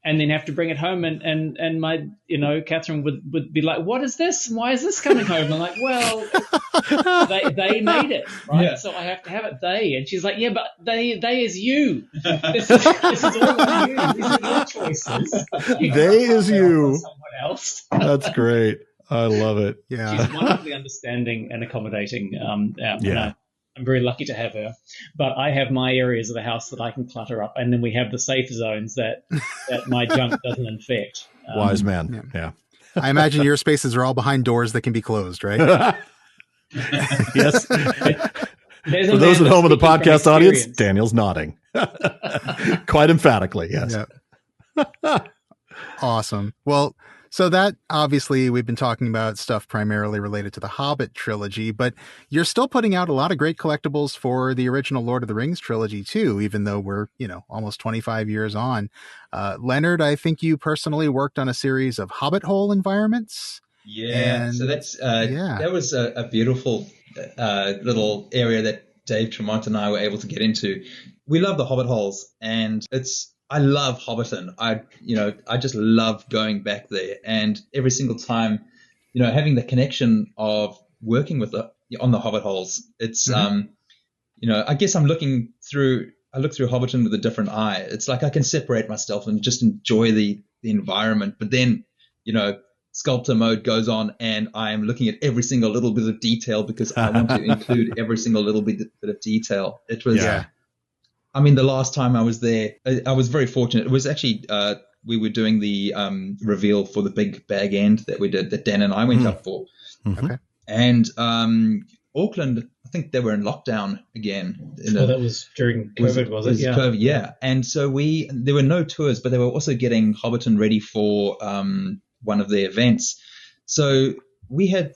D: and then have to bring it home and my, Catherine would be like, what is this? Why is this coming home? And I'm like, well, they made it, right? Yeah. So I have to have it they. And she's like, yeah, but they is you. This is all you. These are your choices.
A: They is you.
D: Someone else.
A: That's great. I love it.
B: Yeah.
D: She's wonderfully understanding and accommodating. I'm very lucky to have her, but I have my areas of the house that I can clutter up, and then we have the safe zones that my junk doesn't infect.
A: Wise man. Yeah.
B: I imagine your spaces are all behind doors that can be closed, right?
A: Yes. For those at home in the podcast audience, Daniel's nodding. Quite emphatically, yes.
B: Yep. Awesome. Well, so that obviously we've been talking about stuff primarily related to the Hobbit trilogy, but you're still putting out a lot of great collectibles for the original Lord of the Rings trilogy too, even though we're, almost 25 years on. Leonard, I think you personally worked on a series of Hobbit hole environments.
C: Yeah. So that's, that was a beautiful little area that Dave Tremont and I were able to get into. We love the Hobbit holes, and I love Hobbiton. I just love going back there, and every single time, having the connection of working on the Hobbit holes. It's I guess I look through Hobbiton with a different eye. It's like I can separate myself and just enjoy the environment, but then sculptor mode goes on, and I am looking at every single little bit of detail because I want to include every single little bit of detail. It was. Yeah. I mean, the last time I was there, I was very fortunate. It was actually, we were doing the reveal for the big bag end that we did, that Dan and I went up for.
B: Mm-hmm. Okay.
C: And Auckland, I think they were in lockdown again.
D: That was during COVID, was it? Yeah.
C: COVID, yeah. And so there were no tours, but they were also getting Hobbiton ready for one of the events. So we had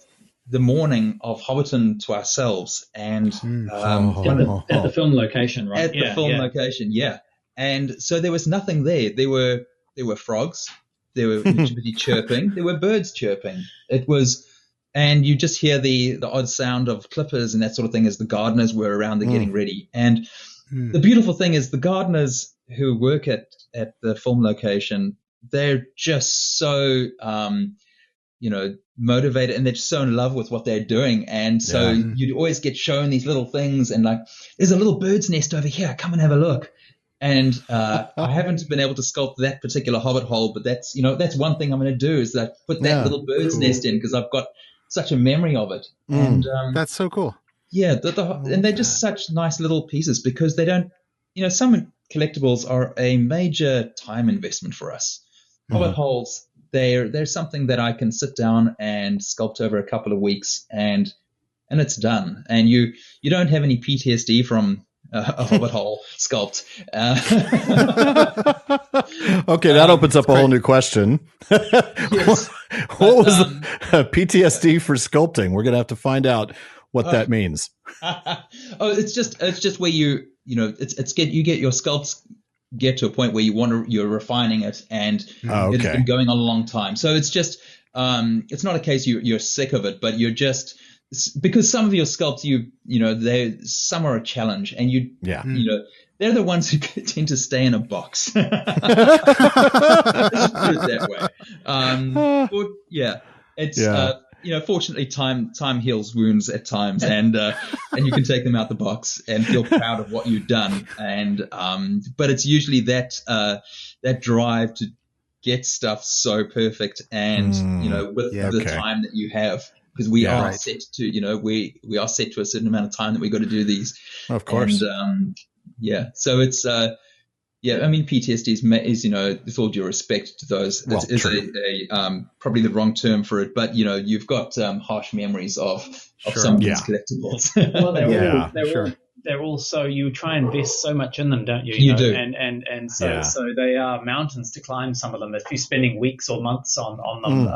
C: the morning of Hobbiton to ourselves, and
D: at the film location, right?
C: At the film location, yeah. And so there was nothing there. There were frogs, there were chirping, there were birds chirping. It was, and you just hear the odd sound of clippers and that sort of thing as the gardeners were around there getting ready. And the beautiful thing is the gardeners who work at the film location, they're just so motivated, and they're just so in love with what they're doing. And so you'd always get shown these little things, and like, there's a little bird's nest over here, come and have a look. And I haven't been able to sculpt that particular Hobbit hole, but that's one thing I'm going to do, is that put that little bird's nest in, because I've got such a memory of it. And
B: that's so cool.
C: Yeah, and they're just such nice little pieces, because they don't, some collectibles are a major time investment for us. Hobbit holes, they're something that I can sit down and sculpt over a couple of weeks, and it's done. And you don't have any PTSD from a Hobbit hole sculpt.
A: Okay, that opens up a whole new question.
C: Yes.
A: What was the PTSD for sculpting? We're going to have to find out what that means.
C: It's just where you get your sculpts get to a point where you're refining it, and it's been going on a long time. So it's just it's not a case you're sick of it, but you're just, because some of your sculpts some are a challenge, and they're the ones who tend to stay in a box. Let's put it that way. Fortunately, time heals wounds at times, and you can take them out the box and feel proud of what you've done. And but it's usually that drive to get stuff so perfect, and with the time that you have, because we are set to we are set to a certain amount of time that we got to do these.
A: Of course.
C: And so it's I mean, PTSD is with all due respect to those, it's probably the wrong term for it, but you've got harsh memories of some of these collectibles.
D: Well, they're also, you try and invest so much in them, don't you?
C: You do.
D: And so they are mountains to climb, some of them, if you're spending weeks or months on them.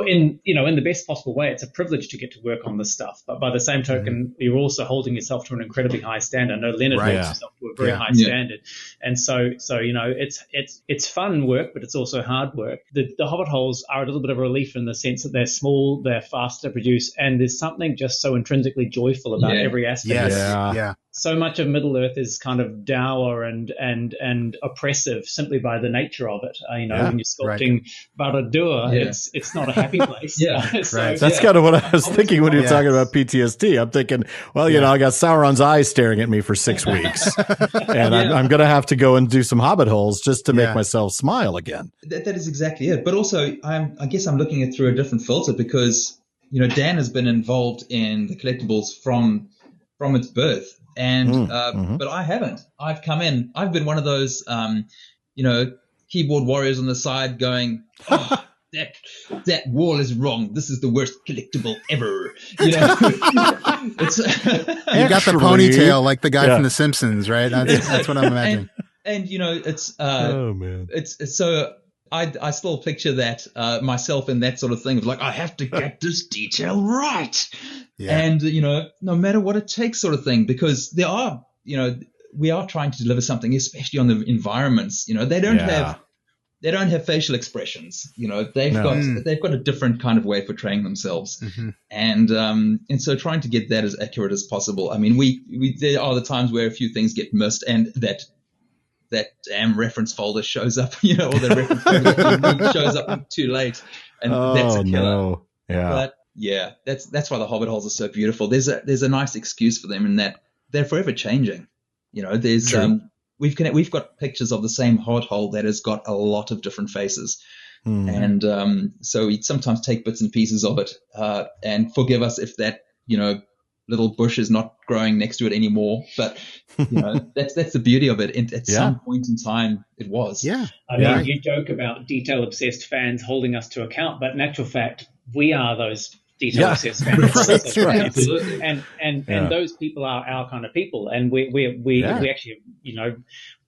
D: In the best possible way, it's a privilege to get to work on this stuff. But by the same token, you're also holding yourself to an incredibly high standard. I know Leonard holds himself to a very high standard. And so it's fun work, but it's also hard work. The Hobbit holes are a little bit of a relief in the sense that they're small, they're fast to produce, and there's something just so intrinsically joyful about every aspect. So much of Middle-earth is kind of dour and oppressive simply by the nature of it. When you're sculpting Barad-dûr, it's not a happy place.
A: That's kind of what I was thinking when you were talking about PTSD. I'm thinking, well, I got Sauron's eyes staring at me for 6 weeks, and I'm going to have to go and do some Hobbit holes just to make myself smile again.
C: That is exactly it. But also, I guess I'm looking at it through a different filter, because Dan has been involved in the collectibles from its birth. And but I haven't. I've come in. I've been one of those keyboard warriors on the side going, that wall is wrong. This is the worst collectible ever. You got
B: the ponytail like the guy from The Simpsons, right? That's what I'm imagining.
C: And it's
A: oh man,
C: it's so. I still picture that myself in that sort of thing of like, I have to get this detail right. And, no matter what it takes sort of thing, because there are, we are trying to deliver something, especially on the environments. They don't have facial expressions. They've got a different kind of way of portraying themselves. And so trying to get that as accurate as possible. I mean, there are the times where a few things get missed, and that damn reference folder shows up, or the reference folder shows up too late, and that's a killer. No. But that's why the Hobbit holes are so beautiful. There's a nice excuse for them in that they're forever changing. There's we've got pictures of the same Hobbit hole that has got a lot of different faces, and so we sometimes take bits and pieces of it, and forgive us if that little bush is not growing next to it anymore, but that's the beauty of it. At some point in time, it was.
D: I mean, you joke about detail-obsessed fans holding us to account, but in actual fact, we are those detail-obsessed fans.
A: That's right.
C: Absolutely.
D: And those people are our kind of people, and we actually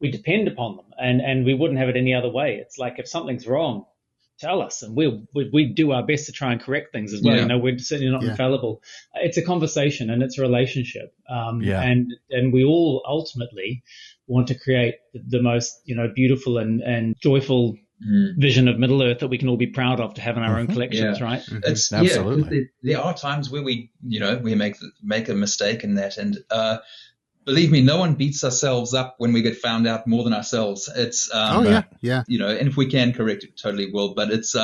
D: we depend upon them, and we wouldn't have it any other way. It's like, if something's wrong, tell us, and we do our best to try and correct things as well. We're certainly not infallible. It's a conversation, and it's a relationship. And we all ultimately want to create the most beautiful and joyful vision of Middle Earth that we can all be proud of to have in our own collections, right?
A: Absolutely.
C: There are times where we make a mistake in that, and Believe me, no one beats ourselves up when we get found out more than ourselves. It's
B: yeah.
C: And if we can correct it, totally will. But it's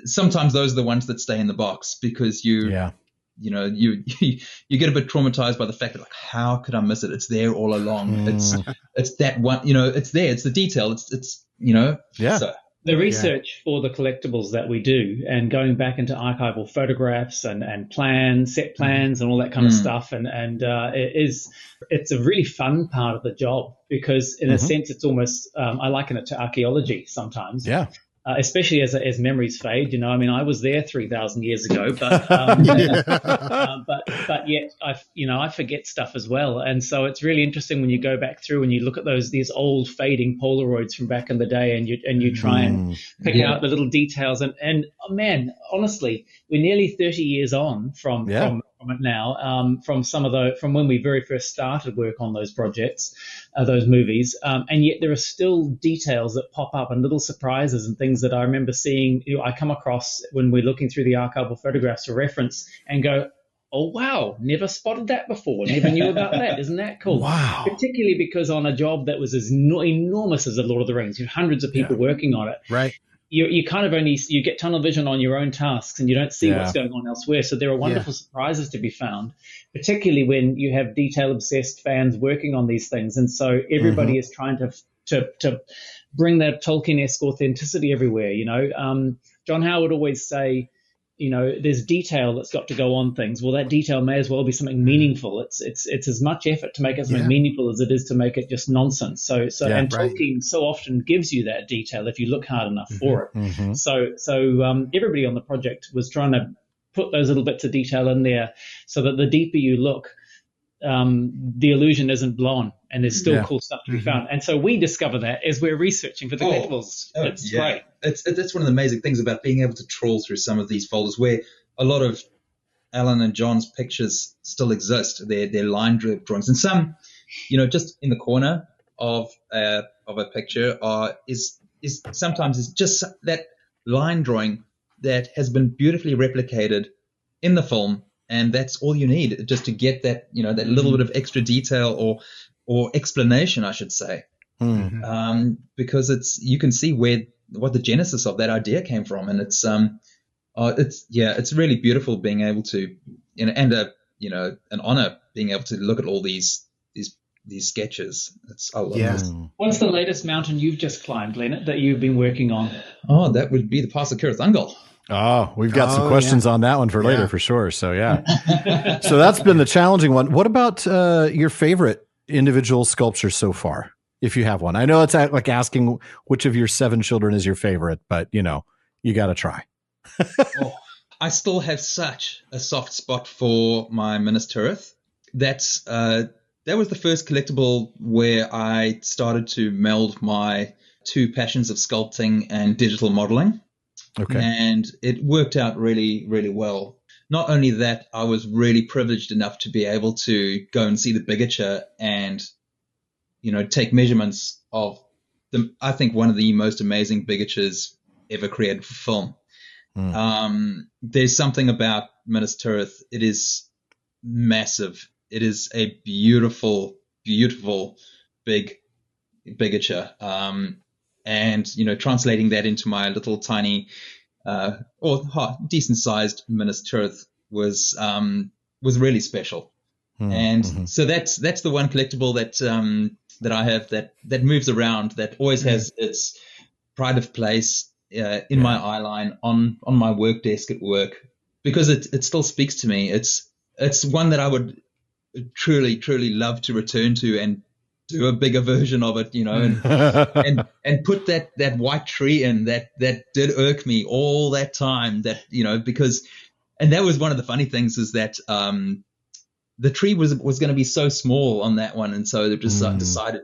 C: sometimes those are the ones that stay in the box because you get a bit traumatized by the fact that, like, how could I miss it? It's there all along. It's that one. It's there. It's the detail. It's So.
D: The research for the collectibles that we do, and going back into archival photographs and plans, set plans, and all that kind of stuff, and it's a really fun part of the job because, in a sense, it's almost I liken it to archaeology sometimes.
A: Yeah.
D: Especially as memories fade, I mean, I was there 3,000 years ago, but but yet I forget stuff as well, and so it's really interesting when you go back through and you look at these old fading Polaroids from back in the day, and you try and pick out the little details, and oh man, honestly, we're nearly 30 years on from it now, from when we very first started work on those projects, those movies, and yet there are still details that pop up and little surprises and things that I remember seeing. I come across when we're looking through the archival photographs for reference and go, oh wow, never spotted that before, never knew about that. Isn't that cool?
A: Wow.
D: Particularly because on a job that was as enormous as the Lord of the Rings, hundreds of people working on it.
B: Right.
D: You kind of you get tunnel vision on your own tasks, and you don't see what's going on elsewhere. So there are wonderful surprises to be found, particularly when you have detail obsessed fans working on these things. And so everybody is trying to bring that Tolkien-esque authenticity everywhere. John Howard always say, there's detail that's got to go on things. Well, that detail may as well be something meaningful. It's as much effort to make it something meaningful as it is to make it just nonsense. Tolkien so often gives you that detail if you look hard enough for it. So everybody on the project was trying to put those little bits of detail in there so that the deeper you look, the illusion isn't blown, and there's still cool stuff to be found. And so we discover that as we're researching for the collectibles. It's great.
C: That's one of the amazing things about being able to trawl through some of these folders where a lot of Alan and John's pictures still exist. They're line drawings, and some, just in the corner of a picture is sometimes just that line drawing that has been beautifully replicated in the film. And that's all you need just to get that, that little bit of extra detail or explanation, I should say, because you can see what the genesis of that idea came from, and it's really beautiful being able to, and an honor being able to look at all these sketches. I love this.
D: What's the latest mountain you've just climbed, Leonard, that you've been working on?
C: Oh, that would be the pass of Cirith Ungol.
A: Oh, we've got some questions on that one for later for sure. So, so that's been the challenging one. What about your favorite individual sculpture so far, if you have one? I know it's like asking which of your 7 children is your favorite, but, you got to try.
C: I still have such a soft spot for my Minas Tirith. That was the first collectible where I started to meld my 2 passions of sculpting and digital modeling.
A: Okay.
C: And it worked out really, really well. Not only that, I was really privileged enough to be able to go and see the bigature and, take measurements of I think one of the most amazing bigatures ever created for film. There's something about Minas Tirith. It is massive. It is a beautiful, beautiful, big bigature. And, translating that into my little tiny or decent sized Minas Tirith was really special. And so that's the one collectible that I have that moves around, that always has its pride of place in my eye line on my work desk at work, because it still speaks to me. It's one that I would truly, truly love to return to and do a bigger version of it, and put that white tree in that did irk me all that time, because that was one of the funny things, is that the tree was going to be so small on that one, and so they just decided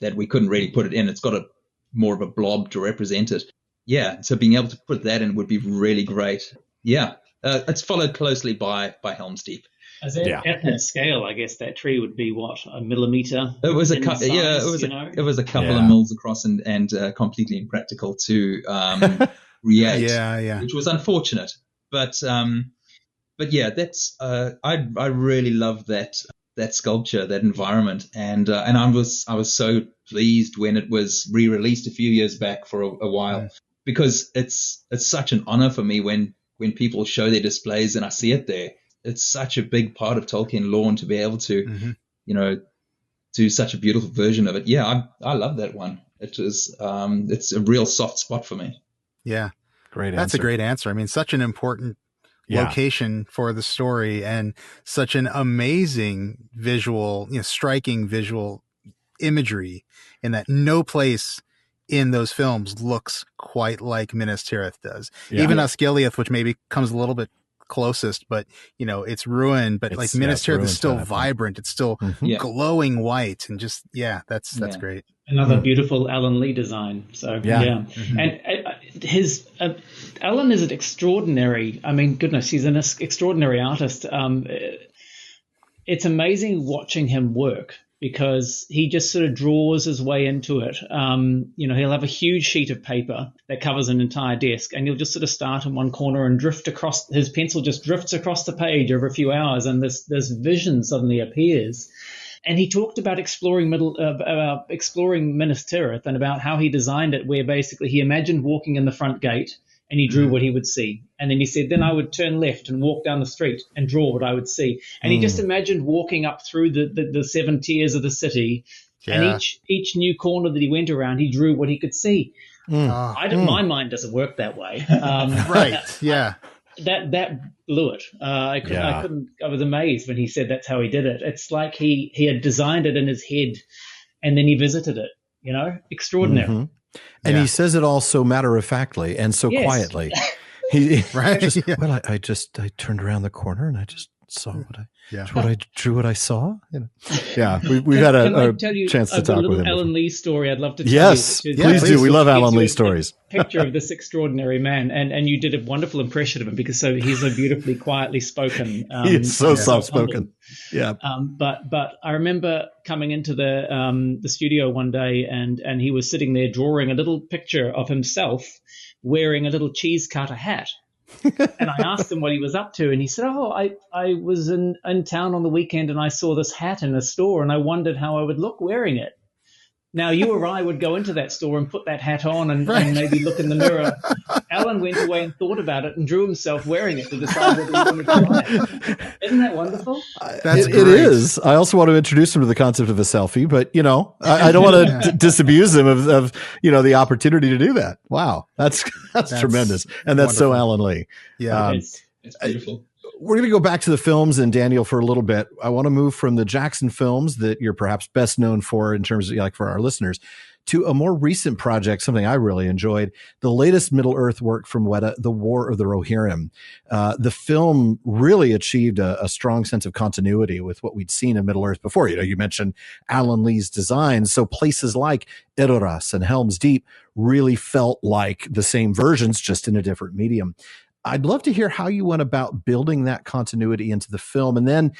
C: that we couldn't really put it in. It's got more of a blob to represent it. So being able to put that in would be really great. It's followed closely by Helm's Deep.
D: At that scale, I guess that tree would be a millimeter.
C: It was a couple. It was a couple of mils across, and completely impractical to create. Which was unfortunate. But that's I really love that that sculpture, that environment, and I was so pleased when it was re-released a few years back for a while, because it's such an honor for me when people show their displays and I see it there. It's such a big part of Tolkien lore, and to be able to do such a beautiful version of it. Yeah, I love that one. It is it's a real soft spot for me.
B: Yeah,
A: great answer.
B: That's a great answer. I mean, such an important location for the story, and such an amazing visual, striking visual imagery, in that no place in those films looks quite like Minas Tirith does. Even Osgiliath, which maybe comes a little bit closest, but it's ruined, but like Minas Tirith is still vibrant. It's still glowing white, and just that's great.
D: Another beautiful Alan Lee design. So and his Alan is an extraordinary. I mean, goodness, he's an extraordinary artist. It's amazing watching him work, because he just sort of draws his way into it. He'll have a huge sheet of paper that covers an entire desk, and he'll just sort of start in one corner and drift across. His pencil just drifts across the page over a few hours, and this vision suddenly appears. And he talked about exploring Minas Tirith, and about how he designed it, where basically he imagined walking in the front gate and he drew what he would see. And then he said, then I would turn left and walk down the street and draw what I would see. And he just imagined walking up through the 7 tiers of the city, and each new corner that he went around, he drew what he could see. My mind doesn't work that way.
B: Right, yeah.
D: That blew it. I was amazed when he said that's how he did it. It's like he had designed it in his head, and then he visited it. Extraordinary.
A: Mm-hmm. And he says it all so matter-of-factly and so quietly. Well, I turned around the corner and I just saw what I saw. We've had a chance to talk with him.
D: Alan Lee story I'd love to tell you.
A: Yes, please do. We love Alan Lee stories.
D: Picture of this extraordinary man, and you did a wonderful impression of him, because he's so beautifully, quietly spoken.
A: He is so soft-spoken. Yeah.
D: But I remember coming into the studio one day, and he was sitting there drawing a little picture of himself wearing a little cheese cutter hat. And I asked him what he was up to, and he said, I was in town on the weekend, and I saw this hat in a store, and I wondered how I would look wearing it. Now, you or I would go into that store and put that hat on and maybe look in the mirror. Alan went away and thought about it and drew himself wearing it to decide whether he wanted to try it. Isn't that wonderful?
A: It is. I also want to introduce him to the concept of a selfie, but, I don't want to disabuse him of the opportunity to do that. Wow. That's tremendous. And that's wonderful. So Alan Lee.
B: Yeah.
C: It's beautiful.
A: We're going to go back to the films and Daniel for a little bit. I want to move from the Jackson films that you're perhaps best known for, in terms of, like, for our listeners, to a more recent project, something I really enjoyed, the latest Middle-earth work from Wētā, The War of the Rohirrim. The film really achieved a strong sense of continuity with what we'd seen in Middle-earth before. You mentioned Alan Lee's design, so places like Edoras and Helm's Deep really felt like the same versions, just in a different medium. I'd love to hear how you went about building that continuity into the film. And then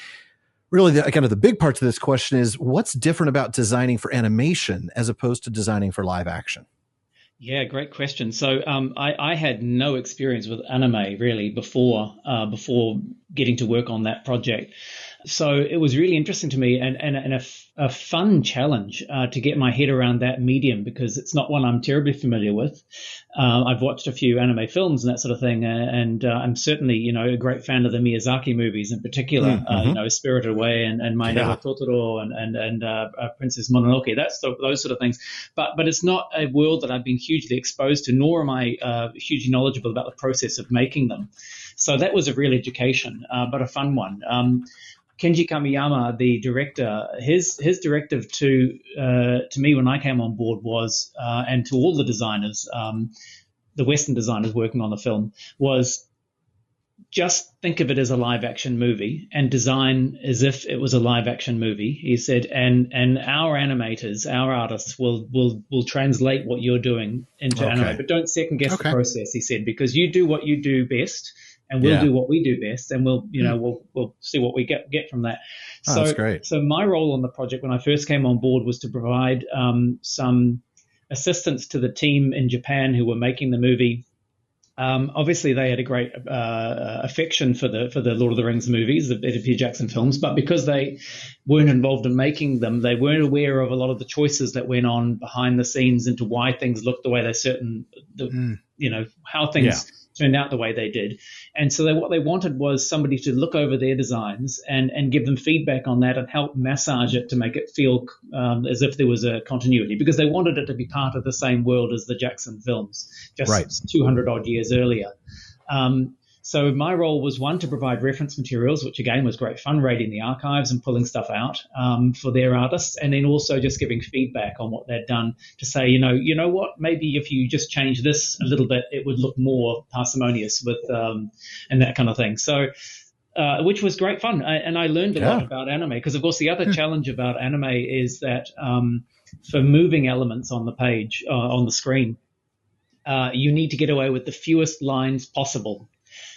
A: really the big part to this question is, what's different about designing for animation as opposed to designing for live action?
D: Yeah, great question. So I had no experience with anime really before getting to work on that project. So it was really interesting to me and a fun challenge to get my head around that medium, because it's not one I'm terribly familiar with. I've watched a few anime films and that sort of thing, and I'm certainly, a great fan of the Miyazaki movies in particular, Spirited Away and My Neighbor Totoro and Princess Mononoke, those sort of things. But it's not a world that I've been hugely exposed to, nor am I hugely knowledgeable about the process of making them. So that was a real education, but a fun one. Kenji Kamiyama, the director, his directive to me when I came on board was, and to all the designers, the Western designers working on the film, was just think of it as a live action movie and design as if it was a live action movie. He said, and our animators, our artists will translate what you're doing into anime, but don't second guess the process. He said, because you do what you do best. And we'll do what we do best, and we'll see what we get from that. So,
A: that's great.
D: So my role on the project when I first came on board was to provide some assistance to the team in Japan who were making the movie Obviously, they had a great affection for the Lord of the Rings movies, the Peter Jackson films, but because they weren't involved in making them, they weren't aware of a lot of the choices that went on behind the scenes into why things looked the way they how things turned out the way they did. And so what they wanted was somebody to look over their designs and give them feedback on that and help massage it to make it feel as if there was a continuity, because they wanted it to be part of the same world as the Jackson films, just 200 odd years earlier. So my role was, one, to provide reference materials, which again was great fun, raiding the archives and pulling stuff out for their artists, and then also just giving feedback on what they'd done to say, you know what, maybe if you just change this a little bit, it would look more parsimonious with and that kind of thing. So which was great fun, and I learned a lot about anime, because of course the other challenge about anime is that for moving elements on the page on the screen, you need to get away with the fewest lines possible.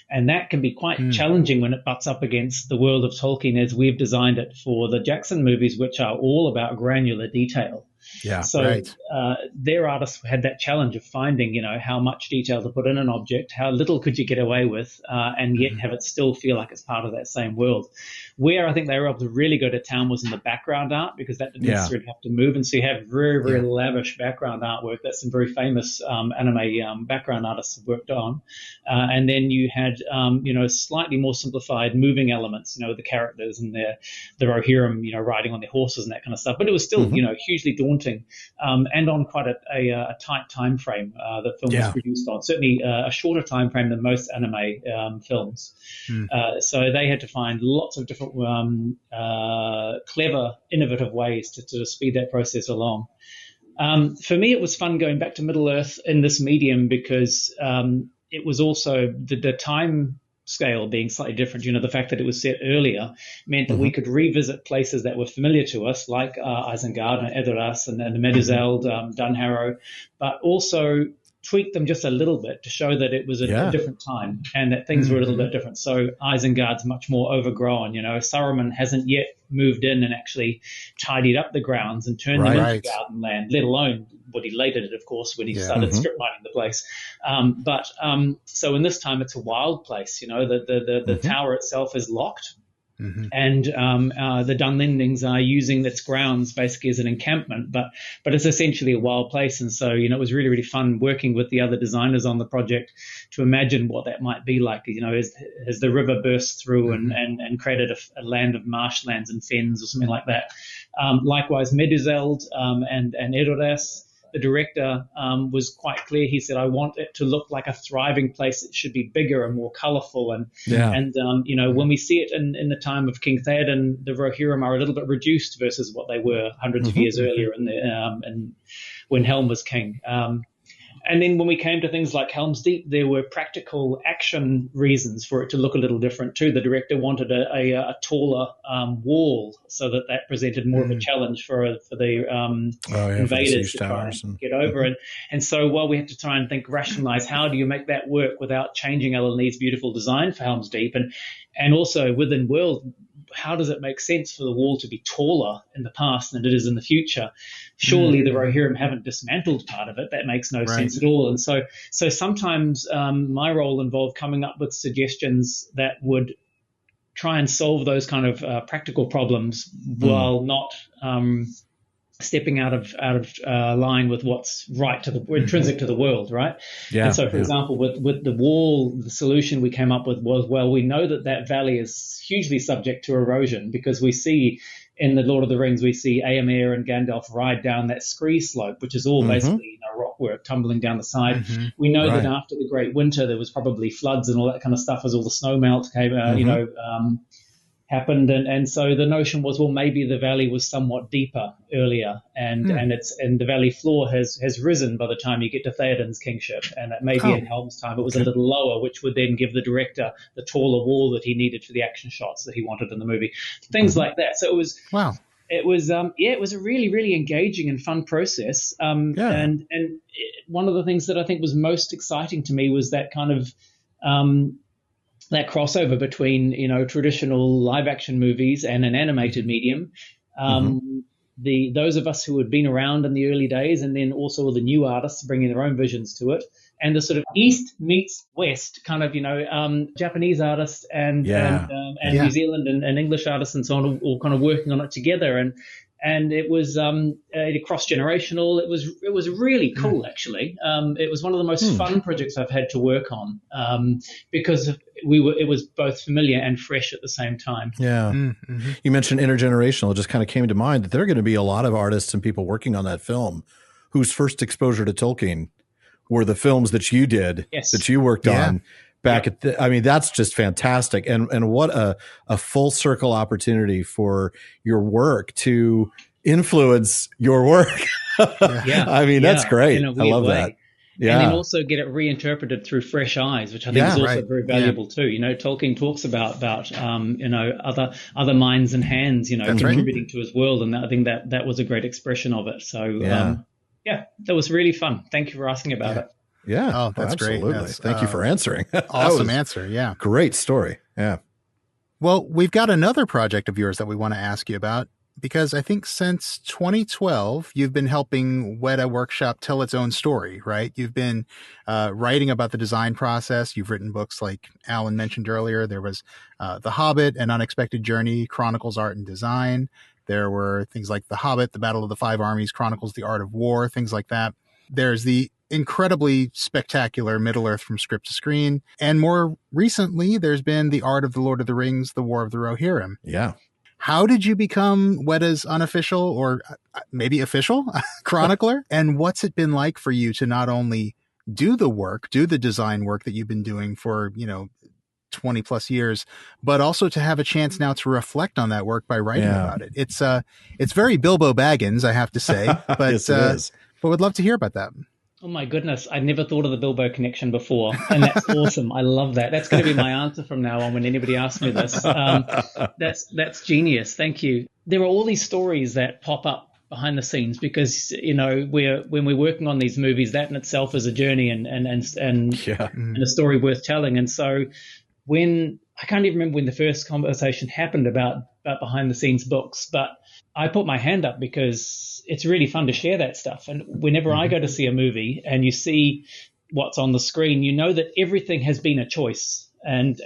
D: And that can be quite challenging when it butts up against the world of Tolkien as we've designed it for the Jackson movies, which are all about granular detail.
A: Yeah,
D: so their artists had that challenge of finding, how much detail to put in an object, how little could you get away with, and yet have it still feel like it's part of that same world. Where I think they were able to really go to town was in the background art, because that didn't necessarily have to move. And so you have very, very lavish background artwork that some very famous anime background artists have worked on. And then you had, slightly more simplified moving elements, the characters and the Rohirrim, riding on their horses and that kind of stuff. But it was still, hugely daunting, and on quite a tight time frame that film was produced on. Certainly a shorter time frame than most anime films. So they had to find lots of different clever, innovative ways to speed that process along. For me, it was fun going back to Middle-earth in this medium, because it was also the time scale being slightly different. The fact that it was set earlier meant that we could revisit places that were familiar to us, like Isengard and Edoras and the Meduseld, Dunharrow, but also tweak them just a little bit to show that it was a different time and that things were a little bit different. So Isengard's much more overgrown. Saruman hasn't yet moved in and actually tidied up the grounds and turned them into garden land, let alone what he later did, of course, when he started strip mining the place. So in this time, it's a wild place. The tower itself is locked. And the Dunlendings are using its grounds basically as an encampment, but it's essentially a wild place. And so, it was really, really fun working with the other designers on the project to imagine what that might be like, as the river bursts through and created a land of marshlands and fens or something like that. Likewise, Meduseld and Edoras. The director was quite clear. He said, I want it to look like a thriving place. It should be bigger and more colorful. And when we see it in the time of King Theoden, the Rohirrim are a little bit reduced versus what they were hundreds of years earlier and when Helm was king. And then when we came to things like Helm's Deep, there were practical action reasons for it to look a little different too. The director wanted a taller wall so that presented more of a challenge for the invaders to try and get over it. And so while we had to try and rationalize how do you make that work without changing L&E's beautiful design for Helm's Deep, and also within world, how does it make sense for the wall to be taller in the past than it is in the future? Surely the Rohirrim haven't dismantled part of it. That makes no sense at all. And so sometimes my role involved coming up with suggestions that would try and solve those kind of practical problems while not stepping out of line with what's right to the intrinsic to the world, right? And so, for example, with the wall, the solution we came up with was, well, we know that valley is hugely subject to erosion, because we see in the Lord of the Rings, we see Éomer and Gandalf ride down that scree slope, which is all basically rock work tumbling down the side. We know that after the Great Winter, there was probably floods and all that kind of stuff as all the snow melt came, happened, and so the notion was, well, maybe the valley was somewhat deeper earlier, and the valley floor has risen by the time you get to Theoden's kingship, and that maybe in Helm's time it was a little lower, which would then give the director the taller wall that he needed for the action shots that he wanted in the movie, things like that. So it was it was a really, really engaging and fun process, and one of the things that I think was most exciting to me was that kind of that crossover between, traditional live action movies and an animated medium. Those of us who had been around in the early days, and then also the new artists bringing their own visions to it, and the sort of East meets West kind of, Japanese artists and New Zealand and English artists and so on, all kind of working on it together. And it was cross-generational. It was really cool, actually. It was one of the most fun projects I've had to work on because it was both familiar and fresh at the same time.
A: Yeah. Mm-hmm. You mentioned intergenerational. It just kind of came to mind that there are going to be a lot of artists and people working on that film whose first exposure to Tolkien were the films that you did, that you worked on. Back at that's just fantastic. And what a full circle opportunity for your work to influence your work. That's great. I love that. Yeah.
D: And then also get it reinterpreted through fresh eyes, which I think is also very valuable too. Tolkien talks about other minds and hands, contributing to his world. And I think that was a great expression of it. So that was really fun. Thank you for asking about it.
A: Yeah.
B: Oh, that's
A: absolutely.
B: Great.
A: Thank you for answering.
B: Awesome answer. Yeah.
A: Great story. Yeah.
B: Well, we've got another project of yours that we want to ask you about, because I think since 2012, you've been helping Wētā Workshop tell its own story, right? You've been writing about the design process. You've written books like Alan mentioned earlier. There was The Hobbit, An Unexpected Journey, Chronicles Art and Design. There were things like The Hobbit, The Battle of the Five Armies, Chronicles the Art of War, things like that. There's the incredibly spectacular Middle-earth from Script to Screen. And more recently, there's been The Art of the Lord of the Rings, The War of the Rohirrim.
A: Yeah.
B: How did you become Wētā's unofficial or maybe official chronicler? And what's it been like for you to not only do the design work that you've been doing for, 20 plus years, but also to have a chance now to reflect on that work by writing about it? It's very Bilbo Baggins, I have to say, but
A: yes, it is.
B: But would love to hear about that.
D: Oh my goodness, I never thought of the Bilbo connection before, and that's awesome. I love that. That's going to be my answer from now on when anybody asks me this. That's genius. Thank you. There are all these stories that pop up behind the scenes because when we're working on these movies, that in itself is a journey and a story worth telling. And so when I can't even remember when the first conversation happened about behind the scenes books, but I put my hand up because it's really fun to share that stuff. And whenever I go to see a movie and you see what's on the screen, you know that everything has been a choice. And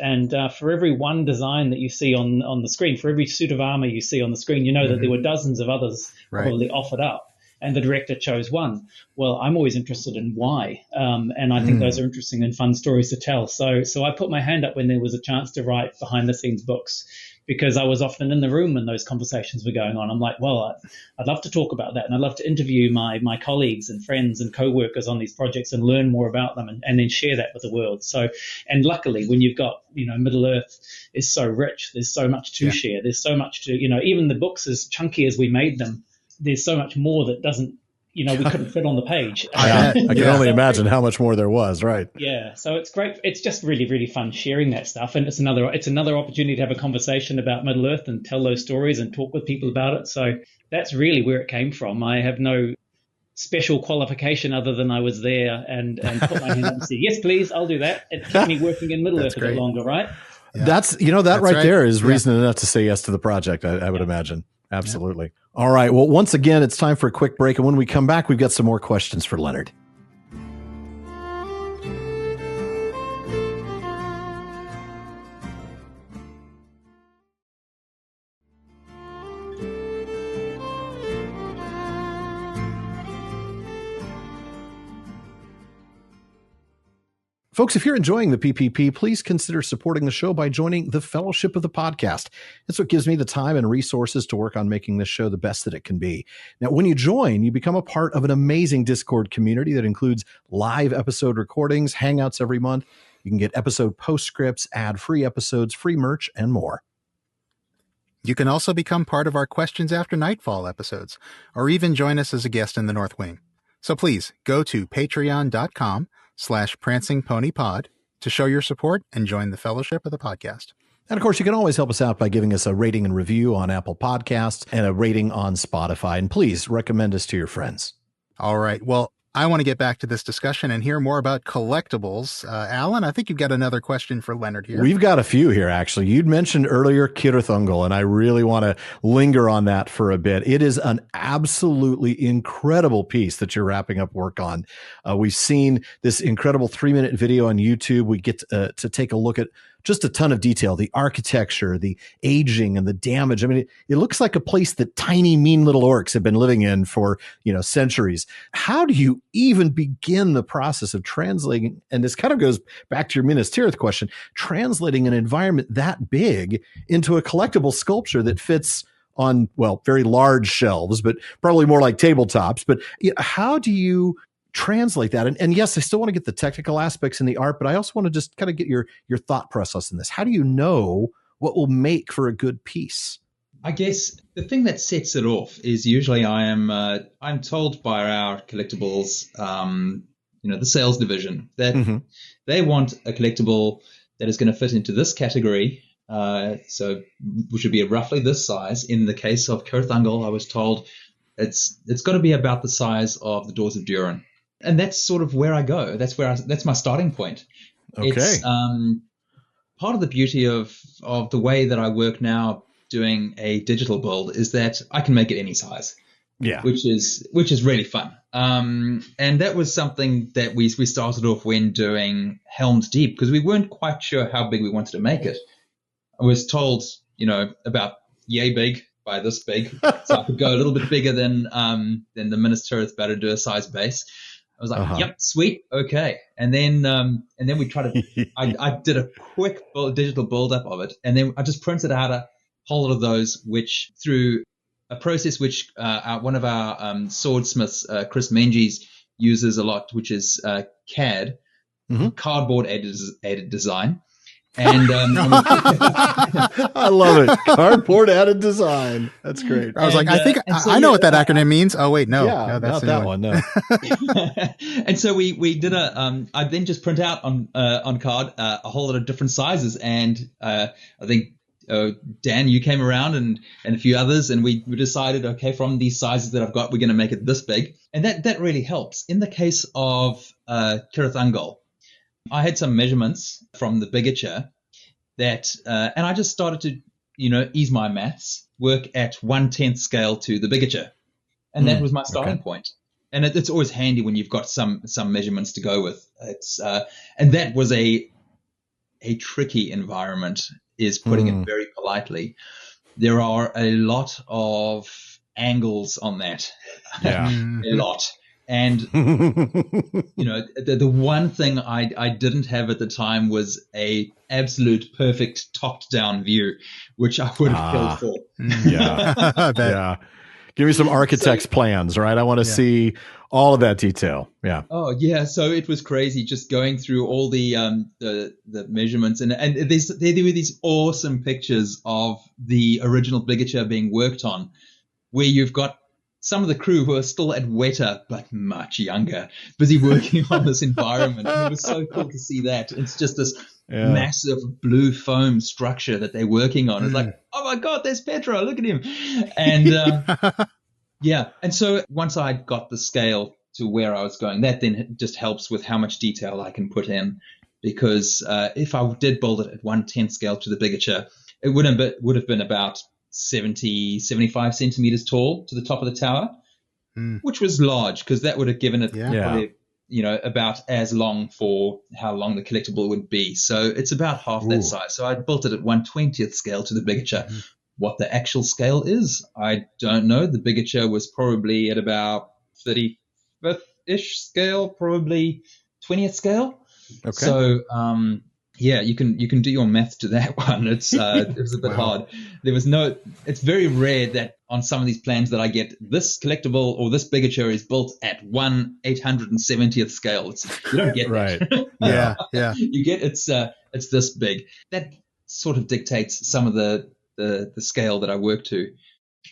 D: for every one design that you see on the screen, for every suit of armor you see on the screen, you know that there were dozens of others probably offered up. And the director chose one. Well, I'm always interested in why. And I think those are interesting and fun stories to tell. So I put my hand up when there was a chance to write behind the scenes books, because I was often in the room when those conversations were going on. I'm like, well, I'd love to talk about that. And I'd love to interview my colleagues and friends and co-workers on these projects and learn more about them and then share that with the world. So, and luckily when you've got, Middle-earth is so rich, there's so much to share. There's so much to, even the books as chunky as we made them, there's so much more that doesn't, we couldn't fit on the page.
A: I can only imagine how much more there was, right?
D: Yeah, so it's great. It's just really, really fun sharing that stuff, and it's another opportunity to have a conversation about Middle-earth and tell those stories and talk with people about it. So that's really where it came from. I have no special qualification other than I was there and put my hand up and said, yes, please, I'll do that. It kept me working in Middle-earth a bit longer, right?
A: Yeah. That's right there is reason enough to say yes to the project, I would imagine. Absolutely. Yeah. All right. Well, once again, it's time for a quick break. And when we come back, we've got some more questions for Leonard. Folks, if you're enjoying the PPP, please consider supporting the show by joining the Fellowship of the Podcast. It's what gives me the time and resources to work on making this show the best that it can be. Now, when you join, you become a part of an amazing Discord community that includes live episode recordings, hangouts every month. You can get episode postscripts, ad-free episodes, free merch, and more.
B: You can also become part of our Questions After Nightfall episodes, or even join us as a guest in the North Wing. So please go to patreon.com/Prancing Pony Pod to show your support and join the Fellowship of the Podcast.
A: And of course, you can always help us out by giving us a rating and review on Apple Podcasts and a rating on Spotify. And please recommend us to your friends.
B: All right. Well, I want to get back to this discussion and hear more about collectibles. Alan, I think you've got another question for Leonard here.
A: We've got a few here, actually. You'd mentioned earlier Cirith Ungol, and I really want to linger on that for a bit. It is an absolutely incredible piece that you're wrapping up work on. We've seen this incredible 3-minute video on YouTube. We get to take a look at just a ton of detail, the architecture, the aging, and the damage. I mean, it looks like a place that tiny, mean little orcs have been living in for, centuries. How do you even begin the process of translating? And this kind of goes back to your Minas Tirith question, translating an environment that big into a collectible sculpture that fits on, well, very large shelves, but probably more like tabletops. But how do you translate that? And yes, I still want to get the technical aspects in the art, but I also want to just kind of get your thought process in this. How do you know what will make for a good piece?
C: I guess the thing that sets it off is usually I'm told by our collectibles, the sales division, that they want a collectible that is going to fit into this category. So which would be roughly this size. In the case of Cirith Ungol, I was told it's got to be about the size of the Doors of Durin. And that's sort of where I go. That's my starting point.
A: Okay.
C: It's part of the beauty of the way that I work now doing a digital build is that I can make it any size.
A: Yeah.
C: Which is really fun. And that was something that we started off when doing Helm's Deep, because we weren't quite sure how big we wanted to make it. I was told, about yay big by this big, so I could go a little bit bigger than the Minas Tirith Barad-dûr size base. I was like, Yep, sweet, okay. And then we tried to. I did a quick digital build up of it, and then I just printed out a whole lot of those, which through a process which one of our swordsmiths, Chris Menges, uses a lot, which is CAD, cardboard added design. And
A: I love it. Cardboard added design. That's great.
B: I was I know what that acronym means. Oh wait, no, that's
A: not that one. No.
C: And so we did I then just print out on card a whole lot of different sizes, and I think Dan, you came around and a few others, and we decided, okay, from these sizes that I've got, we're going to make it this big, and that really helps. In the case of Cirith Ungol, I had some measurements from the bigature that, and I just started to, ease my maths, work at 1/10 scale to the bigature, and that was my starting point. And it's always handy when you've got some measurements to go with. It's and that was a tricky environment, is putting it very politely. There are a lot of angles on that, a lot. And, the one thing I didn't have at the time was a absolute perfect topped-down view, which I would have killed for.
A: Yeah. Yeah. Give me some architect's plans, right? I want to see all of that detail. Yeah.
C: Oh, yeah. So it was crazy just going through all the measurements. And there were these awesome pictures of the original bigature being worked on, where you've got some of the crew who are still at Wētā, but much younger, busy working on this environment. And it was so cool to see that. It's just this massive blue foam structure that they're working on. It's like, oh my God, there's Petro, look at him. And and so once I got the scale to where I was going, that then just helps with how much detail I can put in. Because if I did build it at 1/10 scale to the bigature, it would have been about 75 centimeters tall to the top of the tower, which was large, because that would have given it probably, about as long for how long the collectible would be. So it's about half that size. So I built it at 1/20th scale to the bigature. What the actual scale is, I don't know. The bigature was probably at about 35th-ish scale, probably 20th scale. Okay. So, you can do your math to that one. It was a bit hard. It's very rare that on some of these plans that I get this collectible or this bigature is built at 1/870th scale. You don't get that.
B: Yeah.
C: You get it's this big. That sort of dictates some of the scale that I work to.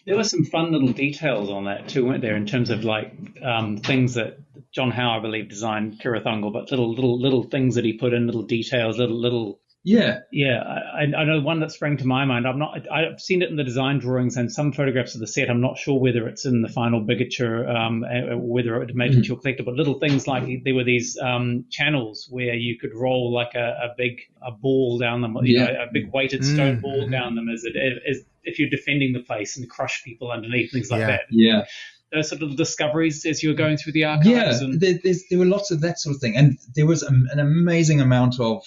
D: There were some fun little details on that too, weren't there? In terms of things that John Howe, I believe, designed Cirith Ungol, but little things that he put in, little details, little
C: Yeah.
D: Yeah, I know one that sprang to my mind. I've seen it in the design drawings and some photographs of the set. I'm not sure whether it's in the final bigature, whether it made it into a collectible. Little things like there were these channels where you could roll like a ball down them, a big weighted stone ball down them as if you're defending the place and crush people underneath, things like that.
C: Yeah.
D: Those sort of discoveries as you were going through the archives.
C: Yeah, there were lots of that sort of thing, and there was an amazing amount of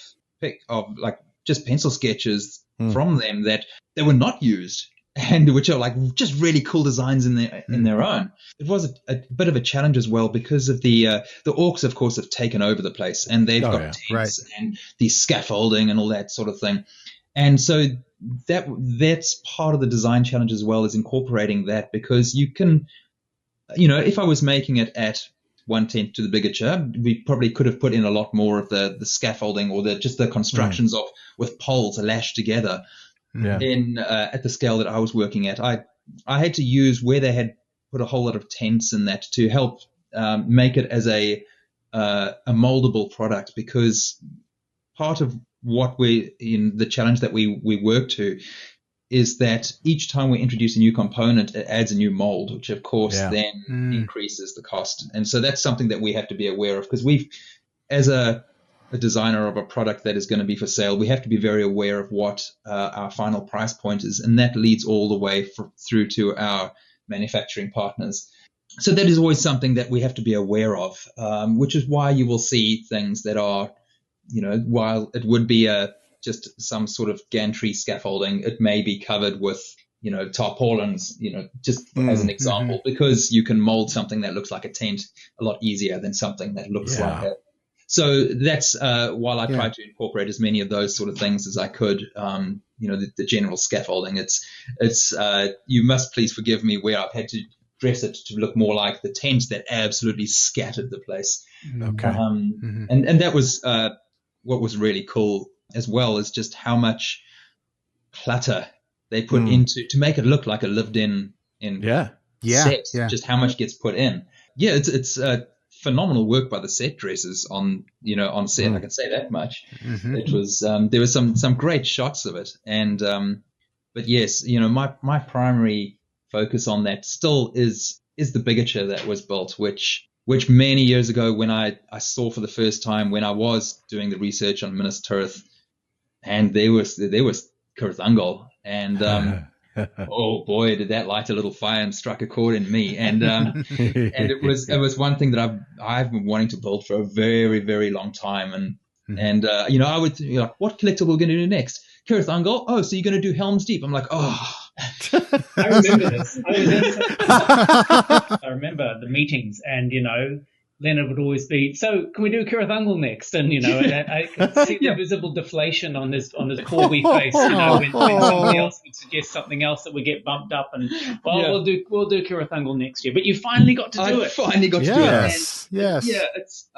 C: like just pencil sketches from them that they were not used, and which are like just really cool designs in their own. It was a bit of a challenge as well because of the orcs, of course, have taken over the place, and they've got tents and the scaffolding and all that sort of thing, and so that's part of the design challenge as well, is incorporating that, because you can. If I was making it at 1/10 to the bigature, we probably could have put in a lot more of the scaffolding or just the constructions with poles lashed together. At the scale that I was working at, I had to use where they had put a whole lot of tents in that to help make it as a moldable product, because part of what the challenge that we work to is that each time we introduce a new component, it adds a new mold, which of course then increases the cost. And so that's something that we have to be aware of, because as a designer of a product that is going to be for sale, we have to be very aware of what our final price point is. And that leads all the way through to our manufacturing partners. So that is always something that we have to be aware of, which is why you will see things that are, while it would be just some sort of gantry scaffolding, it may be covered with, tarpaulins, just as an example, because you can mold something that looks like a tent a lot easier than something that looks like it. So that's while I try to incorporate as many of those sort of things as I could, the general scaffolding, it's you must please forgive me where I've had to dress it to look more like the tent that absolutely scattered the place.
A: Okay.
C: And that was what was really cool as well, is just how much clutter they put into to make it look like a lived-in set. Just how much gets put in. Yeah, it's phenomenal work by the set dressers on set. I can say that much. It was there was some great shots of it, and but yes, my primary focus on that still is the bigature that was built, which many years ago, when I saw for the first time when I was doing the research on Minas Tirith. And there was Cirith Ungol, and oh boy, did that light a little fire and struck a chord in me. And and it was one thing that I've been wanting to build for a very, very long time. And I would think, like, what collectible we're going to do next? Cirith Ungol. Oh, so you're going to do Helm's Deep? I'm like, oh.
D: I remember this. I remember the meetings, and Leonard would always be, so can we do Cirith Ungol next? And I could see the visible deflation on his corby face, when somebody else would suggest something else that would get bumped up, and we'll do Cirith Ungol next year. But you finally got to do it.
C: Finally got to do it.
B: Yes.
C: Yeah, it's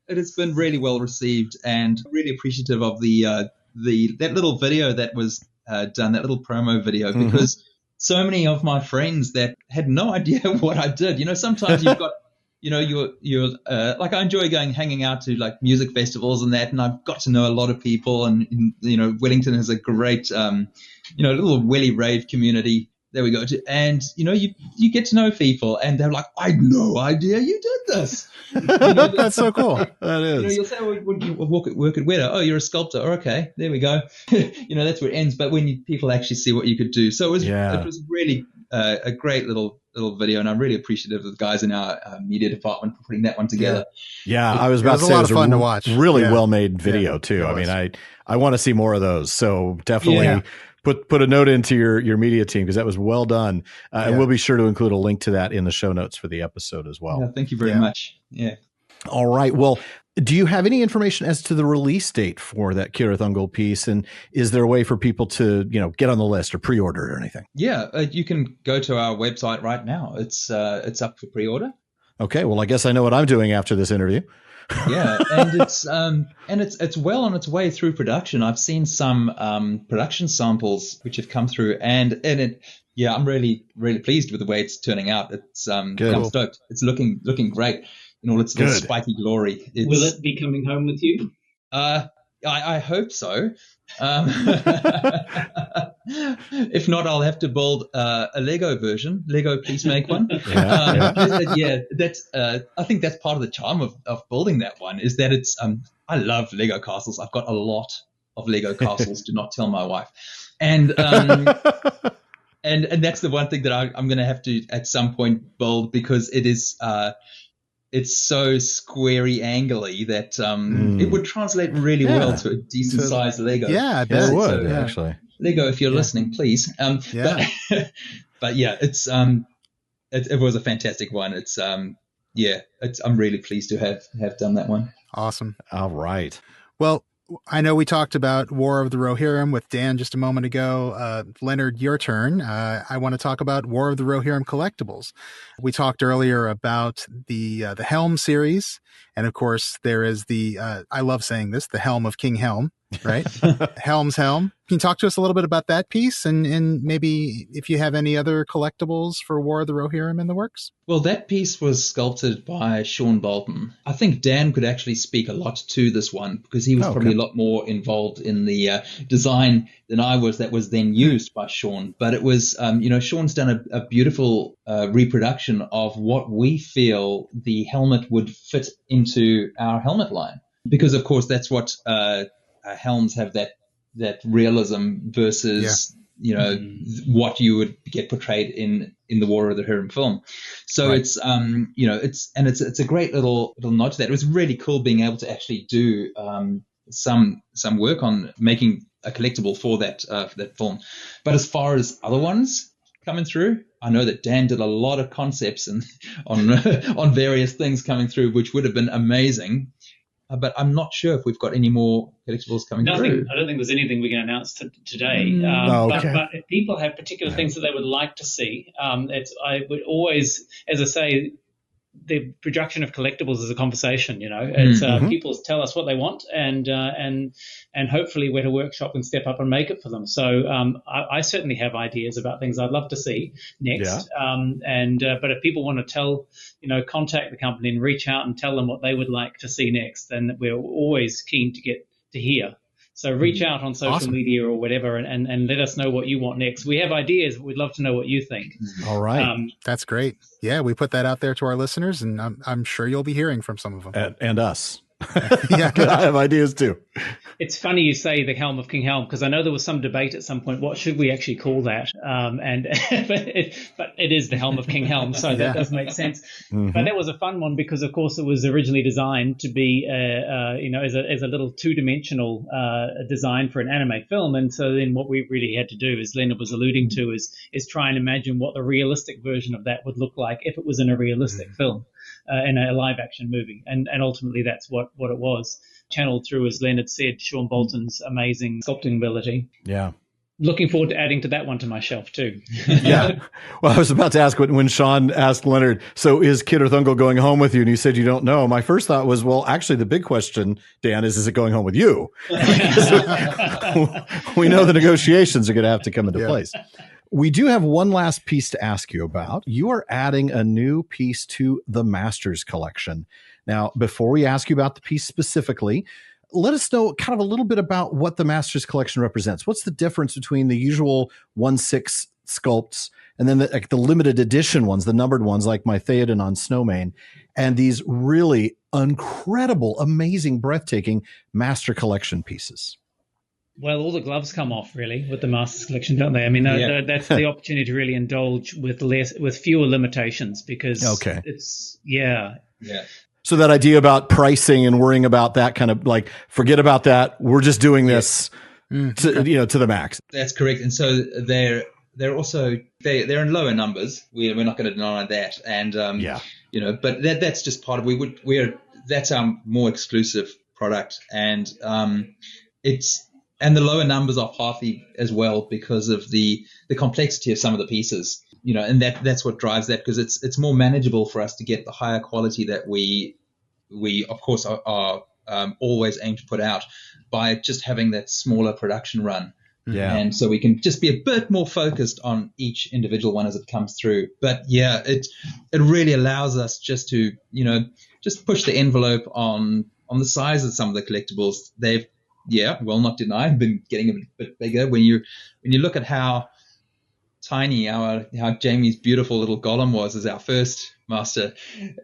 C: it has been really well received, and really appreciative of that little video that was done, that little promo video, because so many of my friends that had no idea what I did. Sometimes you've got. You're like, I enjoy hanging out to like music festivals and that, and I've got to know a lot of people, and Wellington has a great little Welly rave community that we go to, and you get to know people, and they're like, I had no idea you did this.
B: That's so cool.
A: That is.
C: You'll say, when you work at Wētā, oh, you're a sculptor. Oh, okay, there we go. That's where it ends. But when people actually see what you could do, so it was really a great little video, and I'm really appreciative of the guys in our media department for putting that one together.
A: Yeah, I was about to say,
B: it was a lot of fun to watch.
A: Really well made video too. I mean, I want to see more of those. So definitely put a note into your media team, because that was well done. And we'll be sure to include a link to that in the show notes for the episode as well.
C: Yeah, thank you very much. Yeah.
A: All right. Well, do you have any information as to the release date for that Cirith Ungol piece? And is there a way for people to, get on the list or pre-order or anything?
C: Yeah, you can go to our website right now. It's up for pre-order.
A: Okay. Well, I guess I know what I'm doing after this interview.
C: Yeah, and it's well on its way through production. I've seen some production samples which have come through, and I'm really, really pleased with the way it's turning out. It's I'm stoked. It's looking great in all its little spiky glory.
D: Will it be coming home with you?
C: I hope so. If not, I'll have to build a Lego version. Lego, please make one. That's. I think that's part of the charm of building that one, is that it's. I love Lego castles. I've got a lot of Lego castles. Do not tell my wife. And and that's the one thing that I'm going to have to at some point build, because it is. It's so squarey, angly that it would translate really well to a decent sized Lego.
B: Yeah, I bet
A: it would,
C: So,
A: actually.
C: Lego, if you're listening, please. But yeah, it's it was a fantastic one. It's I'm really pleased to have done that one.
B: Awesome.
A: All right.
B: Well, I know we talked about War of the Rohirrim with Dan just a moment ago. Leonard, your turn. I want to talk about War of the Rohirrim collectibles. We talked earlier about the Helm series, and of course there is the I love saying this, the Helm of King Helm, right? Helm's Helm. Can you talk to us a little bit about that piece, and maybe if you have any other collectibles for War of the Rohirrim in the works?
C: Well, that piece was sculpted by Sean Bolton. I think Dan could actually speak a lot to this one, because he was probably a lot more involved in the design than I was, that was then used by Sean. But it was, Sean's done a beautiful reproduction of what we feel the helmet would fit into our helmet line. Because, of course, that's what helms have, that realism versus what you would get portrayed in the War of the Rohirrim film. So it's it's a great little nod to that. It was really cool being able to actually do some work on making a collectible for that film. But as far as other ones coming through, I know that Dan did a lot of concepts and on various things coming through, which would have been amazing. But I'm not sure if we've got any more collectibles coming through.
D: I don't think there's anything we can announce today. But if people have particular things that they would like to see, I would always, as I say, the production of collectibles is a conversation. It's people tell us what they want, and hopefully Wētā Workshop can step up and make it for them. So I certainly have ideas about things I'd love to see next. But if people want to contact the company and reach out and tell them what they would like to see next, then we're always keen to get to hear. So reach out on social media or whatever and let us know what you want next. We have ideas. We'd love to know what you think.
A: All right.
B: That's great. Yeah, we put that out there to our listeners, and I'm sure you'll be hearing from some of them.
A: And us.
B: Yeah,
A: I have ideas too.
D: It's funny you say the Helm of King Helm, because I know there was some debate at some point. What should we actually call that? But it is the Helm of King Helm, so that does make sense. But that was a fun one because, of course, it was originally designed to be, as a little two-dimensional design for an anime film. And so then what we really had to do, as Leonard was alluding to, is try and imagine what the realistic version of that would look like if it was in a realistic film. In a live-action movie, and ultimately that's what it was, channeled through, as Leonard said, Sean Bolton's amazing sculpting ability.
A: Yeah.
D: Looking forward to adding to that one to my shelf too.
A: Yeah. Well, I was about to ask when Sean asked Leonard, so is Cirith Ungol going home with you? And you said you don't know. My first thought was, well, actually the big question, Dan, is it going home with you? We know the negotiations are going to have to come into place. We do have one last piece to ask you about. You are adding a new piece to the Masters collection. Now, before we ask you about the piece specifically, let us know kind of a little bit about what the Masters collection represents. What's the difference between the usual 1/6 sculpts and then the limited edition ones, the numbered ones like my Theoden on Snowmane, and these really incredible, amazing, breathtaking Master Collection pieces?
D: Well, all the gloves come off really with the Masters collection, don't they? I mean, that's the opportunity to really indulge with fewer limitations, because it's
A: So that idea about pricing and worrying about that kind of forget about that. We're just doing this to the max.
C: That's correct. And so they're also they're in lower numbers. We're not going to deny that. And but that's just part of that's our more exclusive product, and and the lower numbers are partly as well because of the complexity of some of the pieces, and that's what drives that, because it's more manageable for us to get the higher quality that we of course are always aim to put out by just having that smaller production run.
A: Yeah.
C: And so we can just be a bit more focused on each individual one as it comes through. But yeah, it really allows us just to, just push the envelope on the size of some of the collectibles. yeah, will not deny, been getting a bit bigger. When you look at how tiny how Jamie's beautiful little golem was as our first master,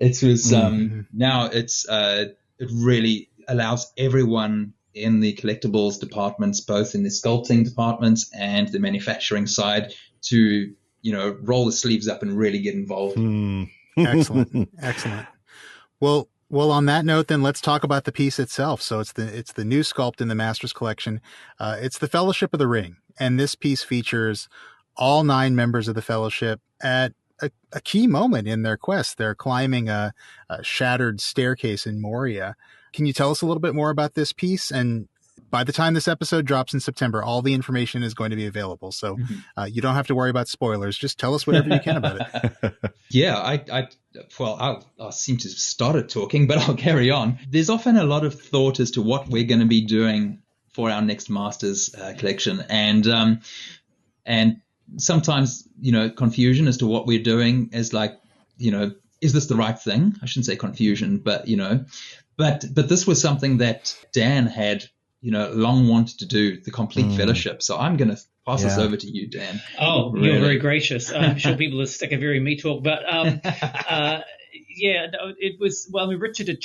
C: it was now it really allows everyone in the collectibles departments, both in the sculpting departments and the manufacturing side, to roll the sleeves up and really get involved.
B: Excellent. Well, on that note, then let's talk about the piece itself. So it's the new sculpt in the Masters Collection. It's the Fellowship of the Ring, and this piece features all 9 members of the Fellowship at a key moment in their quest. They're climbing a shattered staircase in Moria. Can you tell us a little bit more about this piece? And by the time this episode drops in September, all the information is going to be available. So you don't have to worry about spoilers. Just tell us whatever you can about it.
C: Yeah, I seem to have started talking, but I'll carry on. There's often a lot of thought as to what we're going to be doing for our next Masters collection. And sometimes, confusion as to what we're doing is like, is this the right thing? I shouldn't say confusion, but, but this was something that Dan had, long wanted to do, the complete fellowship. So I'm going to pass this over to you, Dan.
D: Oh, really? You're very gracious. I'm sure people are sick of hearing me talk, but it was, Richard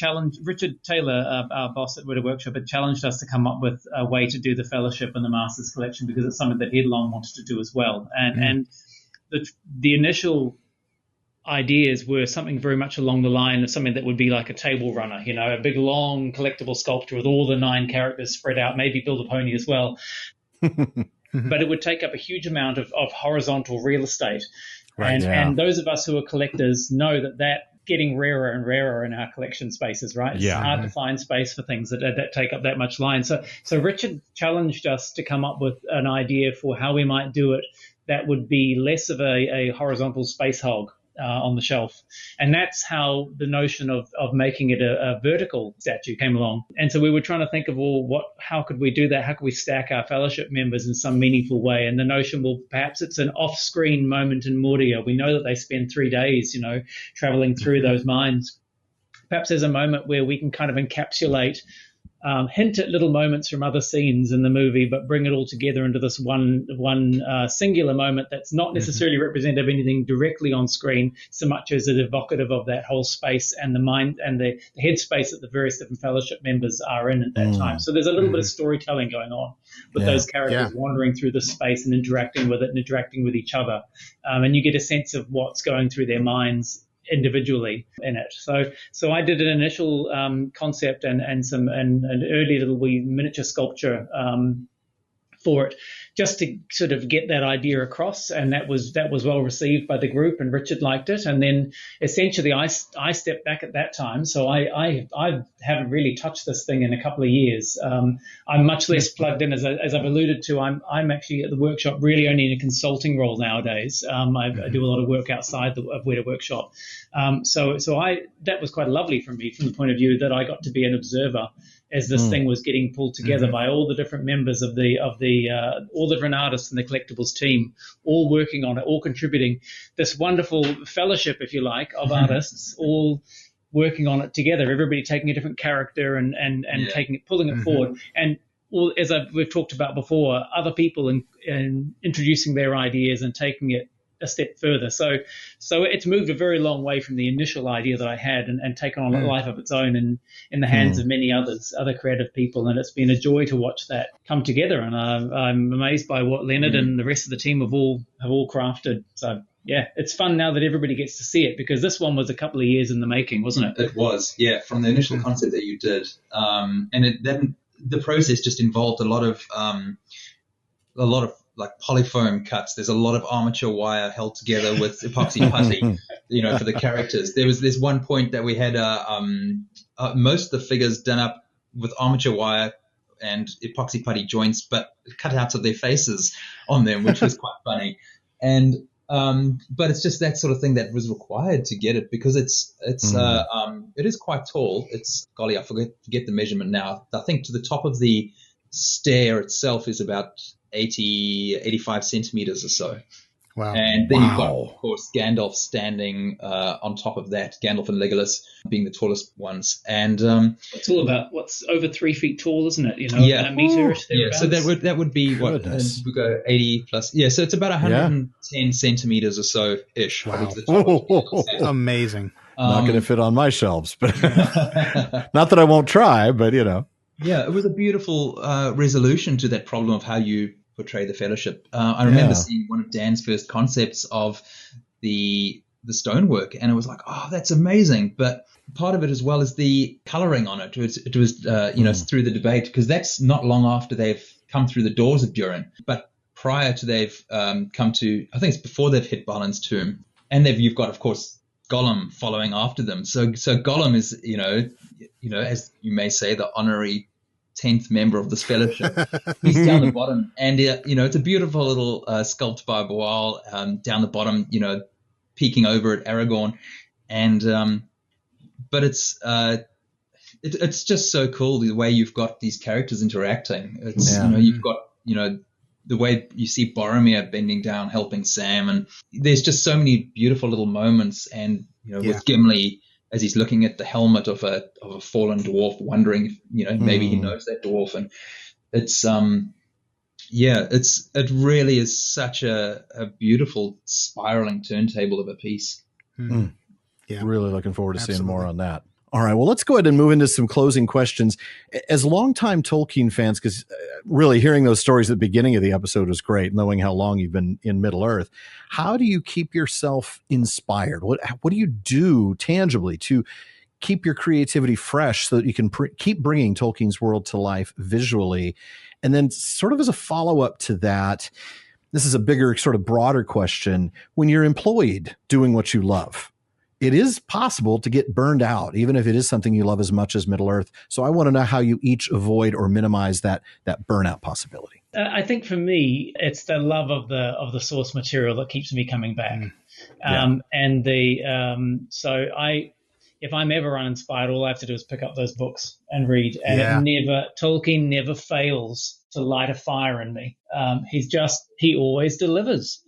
D: Taylor, our boss at Wētā Workshop, had challenged us to come up with a way to do the fellowship and the Masters collection, because it's something that he'd long wanted to do as well. And the initial ideas were something very much along the line of something that would be like a table runner, a big long collectible sculpture with all the 9 characters spread out, maybe build a pony as well. But it would take up a huge amount of horizontal real estate. Right, and those of us who are collectors know that getting rarer and rarer in our collection spaces, right? It's hard to find space for things that take up that much line. So Richard challenged us to come up with an idea for how we might do it that would be less of a horizontal space hog on the shelf. And that's how the notion of making it a vertical statue came along. And so we were trying to think of, how could we do that? How could we stack our fellowship members in some meaningful way? And the notion, perhaps it's an off-screen moment in Moria. We know that they spend 3 days, traveling through those mines. Perhaps there's a moment where we can kind of encapsulate, hint at little moments from other scenes in the movie, but bring it all together into this one singular moment that's not necessarily representative of anything directly on screen, so much as it evocative of that whole space and the mind and the headspace that the various different fellowship members are in at that time. So there's a little bit of storytelling going on with those characters wandering through the space and interacting with it and interacting with each other. And you get a sense of what's going through their minds individually in it. So I did an initial concept and an early little wee miniature sculpture for it, just to sort of get that idea across, and that was well received by the group, and Richard liked it. And then essentially I stepped back at that time, so I haven't really touched this thing in a couple of years. I'm much less plugged in, as I've alluded to. I'm actually at the workshop really only in a consulting role nowadays. I do a lot of work outside of Wētā Workshop. So that was quite lovely for me, from the point of view that I got to be an observer as this thing was getting pulled together by all the different members of all the different artists in the collectibles team, all working on it, all contributing. This wonderful fellowship, if you like, of artists, all working on it together. Everybody taking a different character and pulling it forward. And as we've talked about before, other people and introducing their ideas and taking it a step further. So it's moved a very long way from the initial idea that I had and taken on a life of its own in the hands of many other creative people. And it's been a joy to watch that come together. And I'm amazed by what Leonard and the rest of the team have all crafted. So yeah, it's fun now that everybody gets to see it, because this one was a couple of years in the making, wasn't it?
C: It was, yeah, from the initial concept that you did. And then the process just involved a lot of like polyfoam cuts. There's a lot of armature wire held together with epoxy putty, for the characters. There's one point that we had most of the figures done up with armature wire and epoxy putty joints, but cutouts of their faces on them, which was quite funny. And but it's just that sort of thing that was required to get it, because it is quite tall. It's, golly, I forget the measurement now. I think to the top of the stair itself is about 85 centimeters or so.
B: Wow.
C: And then you've got, of course, Gandalf standing on top of that, Gandalf and Legolas being the tallest ones. And
D: it's all about what's over 3 feet tall, isn't it?
C: Yeah.
D: A meter-ish.
C: Yeah, so that would be what? We go 80 plus. Yeah, so it's about 110 centimeters or so ish.
B: Wow. Amazing.
A: Not going to fit on my shelves, but not that I won't try, but
C: Yeah, it was a beautiful resolution to that problem of how you portray the Fellowship. I remember seeing one of Dan's first concepts of the stonework, and it was like, oh, that's amazing. But part of it as well is the coloring on it. It was through the debate, because that's not long after they've come through the doors of Durin, but prior to they've come to, I think it's before they've hit Balin's tomb, and you've got, of course, Gollum following after them. So Gollum is, as you may say, the honorary 10th member of this fellowship. He's down the bottom, and it's a beautiful little sculpt by Boal down the bottom, peeking over at Aragorn, and but it's just so cool the way you've got these characters interacting. It's you've got the way you see Boromir bending down helping Sam, and there's just so many beautiful little moments, and with Gimli as he's looking at the helmet of a fallen dwarf, wondering if maybe he knows that dwarf, and it's it really is such a beautiful spiraling turntable of a piece.
B: Yeah,
A: really looking forward to seeing more on that. All right, well, let's go ahead and move into some closing questions. As longtime Tolkien fans, because really hearing those stories at the beginning of the episode was great, knowing how long you've been in Middle-earth, how do you keep yourself inspired? What do you do tangibly to keep your creativity fresh so that you can keep bringing Tolkien's world to life visually? And then sort of as a follow-up to that, this is a bigger, sort of broader question. When you're employed doing what you love, it is possible to get burned out, even if it is something you love as much as Middle-earth. So I want to know how you each avoid or minimize that burnout possibility.
D: I think for me, it's the love of the source material that keeps me coming back. If I'm ever uninspired, all I have to do is pick up those books and read. And Tolkien never fails to light a fire in me. He always delivers.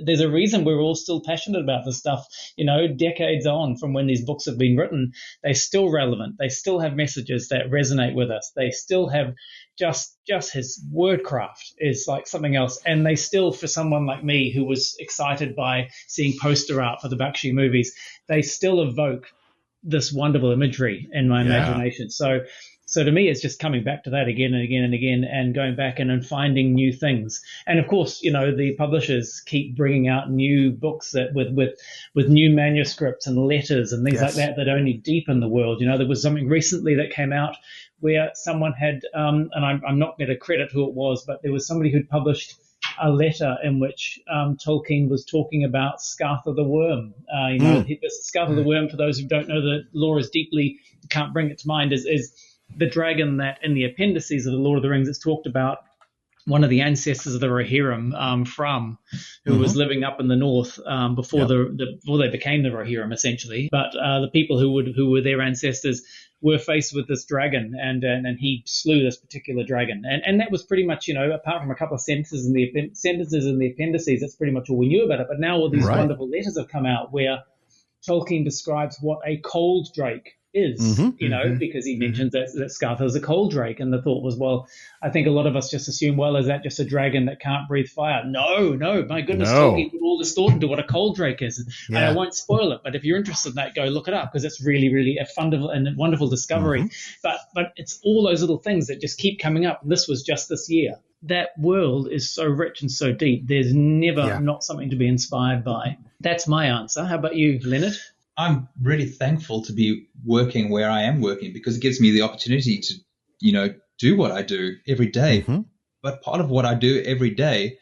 D: There's a reason we're all still passionate about this stuff. Decades on from when these books have been written, they're still relevant. They still have messages that resonate with us. They still have just his wordcraft is like something else. And they still, for someone like me who was excited by seeing poster art for the Bakshi movies, they still evoke this wonderful imagery in my imagination. So to me, it's just coming back to that again and again and again, and going back and finding new things. And of course, the publishers keep bringing out new books that with new manuscripts and letters and things like that only deepen the world. There was something recently that came out where someone had, and I'm not going to credit who it was, but there was somebody who'd published a letter in which Tolkien was talking about Scartha the Worm. Scartha the Worm, for those who don't know the lore as deeply, can't bring it to mind, is the dragon that in the appendices of the Lord of the Rings it's talked about, one of the ancestors of the Rohirrim, who was living up in the north before they became the Rohirrim, essentially. But the people who were their ancestors were faced with this dragon, and he slew this particular dragon. And that was pretty much, apart from a couple of sentences in the appendices, that's pretty much all we knew about it. But now all these wonderful letters have come out where Tolkien describes what a cold drake is, because he mentions that Scartha is a cold drake, and the thought was, well, I think a lot of us just assume, well, is that just a dragon that can't breathe fire? No, my goodness, Tolkien put all this thought into what a cold drake is, and I won't spoil it, but if you're interested in that, go look it up, because it's really, really a fun and wonderful discovery. But it's all those little things that just keep coming up. This was just this year. That world is so rich and so deep. There's never not something to be inspired by. That's my answer. How about you, Leonard?
C: I'm really thankful to be working where I am working, because it gives me the opportunity to, do what I do every day. But part of what I do every day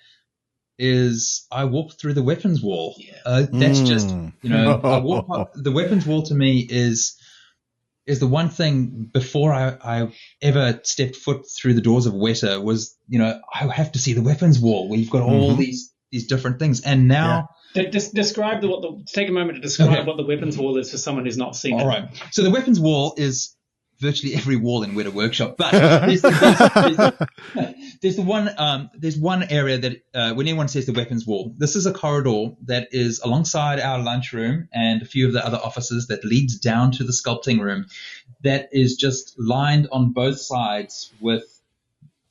C: is I walk through the weapons wall. That's just, the weapons wall to me is the one thing before I ever stepped foot through the doors of Wētā was, I have to see the weapons wall where you've got all these different things. And now...
D: Just describe take a moment to describe what the weapons wall is for someone who's not seen it.
C: All right. So the weapons wall is virtually every wall in Wētā Workshop. But there's one area that when anyone says the weapons wall, this is a corridor that is alongside our lunchroom and a few of the other offices that leads down to the sculpting room, that is just lined on both sides with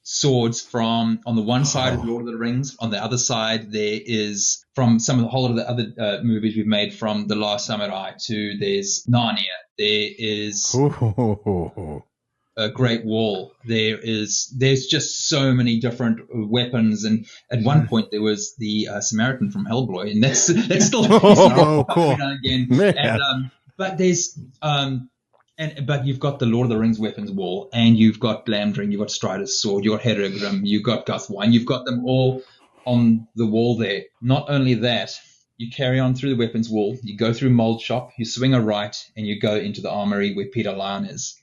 C: swords from, on the one side of Lord of the Rings, on the other side there is from some of the whole of the other movies we've made, from The Last Samurai to there's Narnia, there is a Great Wall, there's just so many different weapons, and at one point there was the Samaritan from Hellboy, and that's still
B: cool.
C: Again. And, but there's but you've got the Lord of the Rings weapons wall, and you've got Glamdring, you've got Strider's sword, you've got Hedegrim, you've got Guthwine, you've got them all on the wall there. Not only that, you carry on through the weapons wall, you go through Mold Shop, you swing a right, and you go into the armory where Peter Lyon is.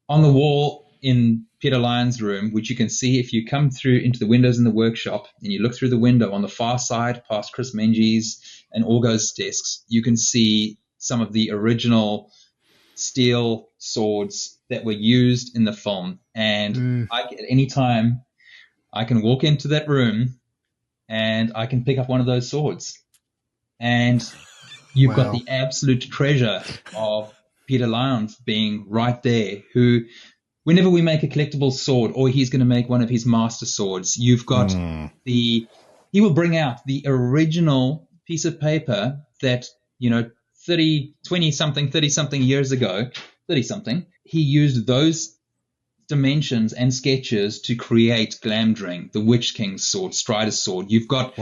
C: On the wall in Peter Lyon's room, which you can see if you come through into the windows in the workshop, and you look through the window on the far side past Chris Menges and Orgo's desks, you can see some of the original steel swords that were used in the film, and at any time I can walk into that room and I can pick up one of those swords, and you've got the absolute treasure of Peter Lyon being right there, who whenever we make a collectible sword or he's going to make one of his master swords, you've got he will bring out the original piece of paper that 30-something years ago, he used those dimensions and sketches to create Glamdring, the Witch King's sword, Strider's sword. You've got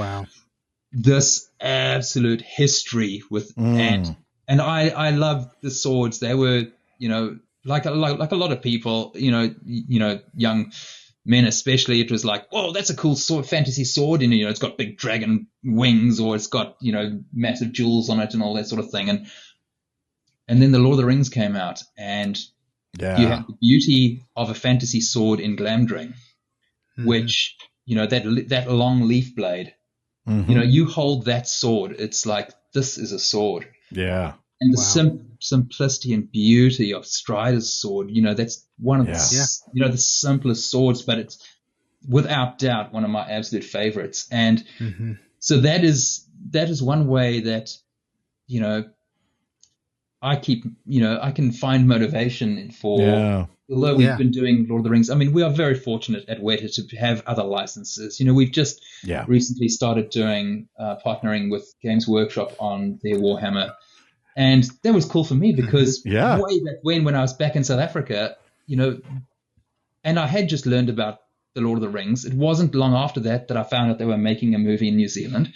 C: this absolute history with, and I love the swords. They were, like a lot of people, young men especially, it was like, oh, that's a cool sword, fantasy sword, and it's got big dragon wings, or it's got massive jewels on it and all that sort of thing. And then the Lord of the Rings came out, and you had the beauty of a fantasy sword in Glamdring, which that long leaf blade, you hold that sword, it's like, this is a sword. And the simplicity and beauty of Strider's sword, that's one of the simplest swords, but it's without doubt one of my absolute favorites. And so that is one way that, I keep, I can find motivation for, although we've been doing Lord of the Rings. I mean, we are very fortunate at Wētā to have other licenses. We've just recently started doing, partnering with Games Workshop on their Warhammer. And that was cool for me because way back when I was back in South Africa, and I had just learned about the Lord of the Rings. It wasn't long after that I found out they were making a movie in New Zealand.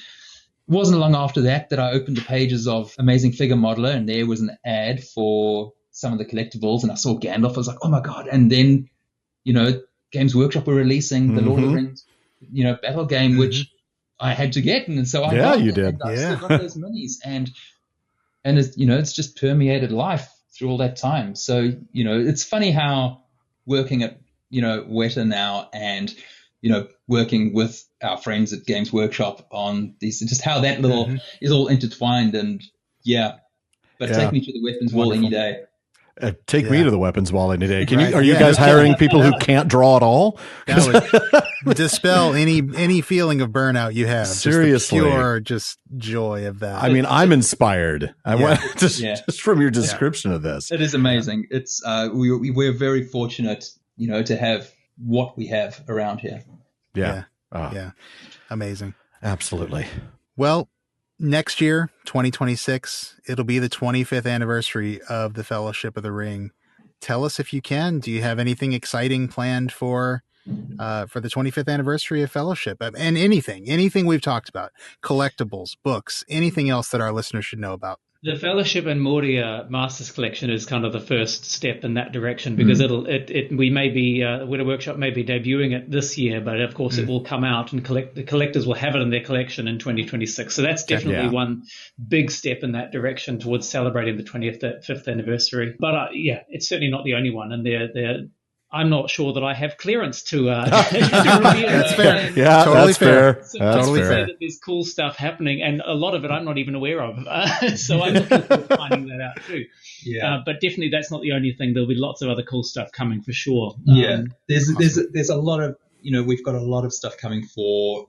C: It wasn't long after that I opened the pages of Amazing Figure Modeler, and there was an ad for some of the collectibles, and I saw Gandalf. I was like, oh my God. And then, Games Workshop were releasing the Lord of the Rings, battle game, which I had to get. And so I got it.
A: Did.
C: I still got those minis. And it's, it's just permeated life through all that time. So, it's funny how working at, Wētā now and, working with our friends at Games Workshop on these, just how that little is all intertwined. And take me to the weapons wall any day.
A: Take me to the weapons wall any day. Are you guys hiring people who can't draw at all?
B: That would dispel any feeling of burnout you have.
A: Seriously,
B: just joy of that.
A: I mean, I'm inspired. I want just from your description of this.
C: It is amazing. It's we're very fortunate, to have what we have around here.
B: Amazing.
A: Absolutely.
B: Well, next year, 2026, it'll be the 25th anniversary of the Fellowship of the Ring. Tell us if you can. Do you have anything exciting planned for the 25th anniversary of Fellowship? And anything we've talked about, collectibles, books, anything else that our listeners should know about?
D: The Fellowship and Moria Masters Collection is kind of the first step in that direction, because we may be Wētā Workshop may be debuting it this year, but of course it will come out and the collectors will have it in their collection in 2026. So that's definitely one big step in that direction towards celebrating the 25th anniversary. But it's certainly not the only one, and I'm not sure that I have clearance to review.
B: That's fair.
A: Yeah,
B: totally
A: that's fair.
D: So
A: That's
B: totally
A: fair.
B: fair.
D: that there's cool stuff happening, and a lot of it I'm not even aware of. So I'm looking forward to finding that out too.
C: Yeah.
D: But definitely that's not the only thing. There'll be lots of other cool stuff coming for sure.
C: Yeah. There's a lot of, we've got a lot of stuff coming for,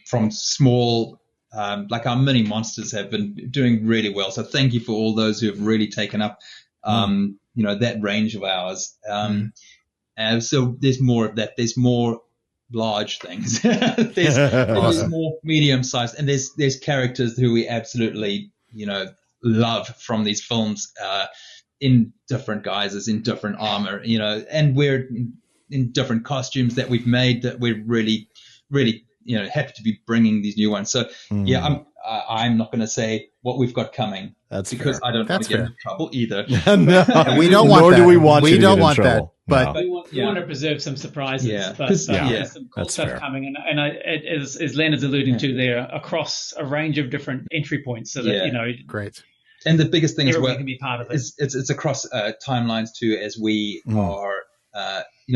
C: from small, like our mini monsters have been doing really well. So thank you for all those who have really taken up, that range of ours. And so there's more of that. There's more large things. there's more medium-sized, and there's characters who we absolutely, love from these films, in different guises, in different armor, and we're in different costumes that we've made that we're really, really, happy to be bringing these new ones. So I'm not going to say what we've got coming.
A: That's
C: because
A: fair.
C: I don't want to get into trouble either.
A: No,
B: we don't want
A: nor
B: that.
A: do we want
B: we
A: you to
B: don't
A: get in
B: want
A: trouble.
B: that. But
D: we want to preserve some surprises.
C: Yeah.
D: But
C: There's
D: there's some cool
A: That's
D: stuff
A: fair.
D: coming, and as Leonard's alluding to there, across a range of different entry points, so that
B: great.
C: And the biggest thing as
D: everybody
C: well
D: can be part of it.
C: is it's across timelines too, as we are,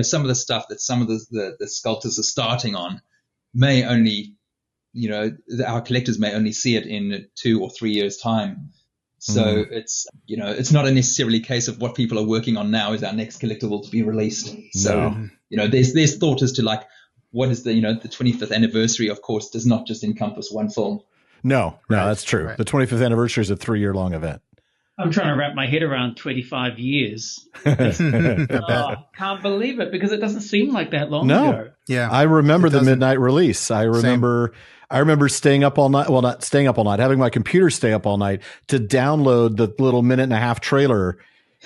C: some of the stuff that some of the sculptors are starting on may only, our collectors may only see it in 2 or 3 years' time. So it's, it's not a necessarily case of what people are working on now is our next collectible to be released. So, there's thought as to like, what is the 25th anniversary, of course, does not just encompass one film.
A: No, that's true.
B: Right.
A: The 25th anniversary is a 3-year-long event.
D: I'm trying to wrap my head around 25 years. Can't believe it, because it doesn't seem like that long ago.
B: Yeah.
A: I remember the midnight release. I remember staying up all night. Well, not staying up all night, having my computer stay up all night to download the little 1.5-minute trailer,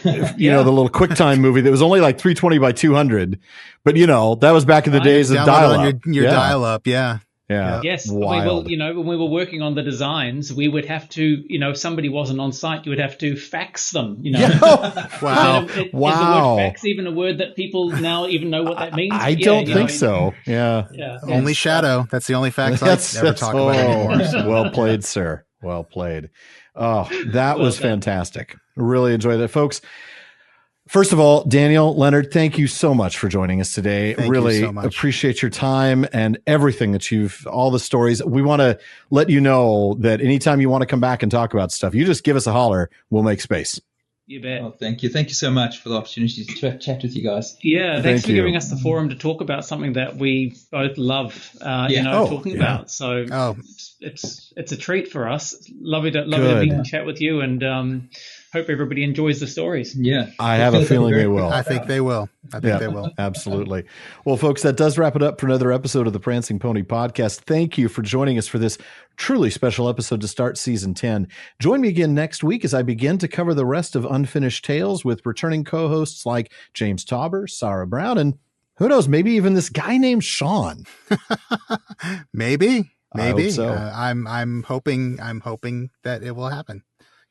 A: the little QuickTime movie that was only like 320 by 200. But, that was back in the days of dial-up.
B: Your dial-up, yeah.
A: Yeah.
D: Yes.
A: Wild.
D: When we were working on the designs, we would have to, if somebody wasn't on site, you would have to fax them,
B: Wow.
D: Is the word fax even a word that people now even know what that means?
A: I don't think so. Yeah.
B: Only Shadow. That's the only fax I ever talk about anymore.
A: Well played, sir. Well played. Oh, that was fantastic. Really enjoyed it, folks. First of all, Daniel, Leonard, thank you so much for joining us today.
B: Thank
A: really
B: you so much.
A: Appreciate your time and everything that all the stories. We want to let you know that anytime you want to come back and talk about stuff, you just give us a holler. We'll make space.
D: You bet.
C: Oh, thank you. Thank you so much for the opportunity to chat with you guys.
D: Yeah, thanks
A: Thank
D: for
A: you.
D: giving us the forum to talk about something that we both love, talking about. So it's a treat for us. Lovely to meet and chat with you, and hope everybody enjoys the stories.
C: Yeah,
A: I have a feeling they will.
B: I think they will. They will.
A: Absolutely. Well, folks, that does wrap it up for another episode of the Prancing Pony Podcast. Thank you for joining us for this truly special episode to start season 10. Join me again next week as I begin to cover the rest of Unfinished Tales with returning co-hosts like James Tauber, Sarah Brown, and who knows, maybe even this guy named Sean.
B: Maybe.
A: I hope so.
B: I'm hoping that it will happen.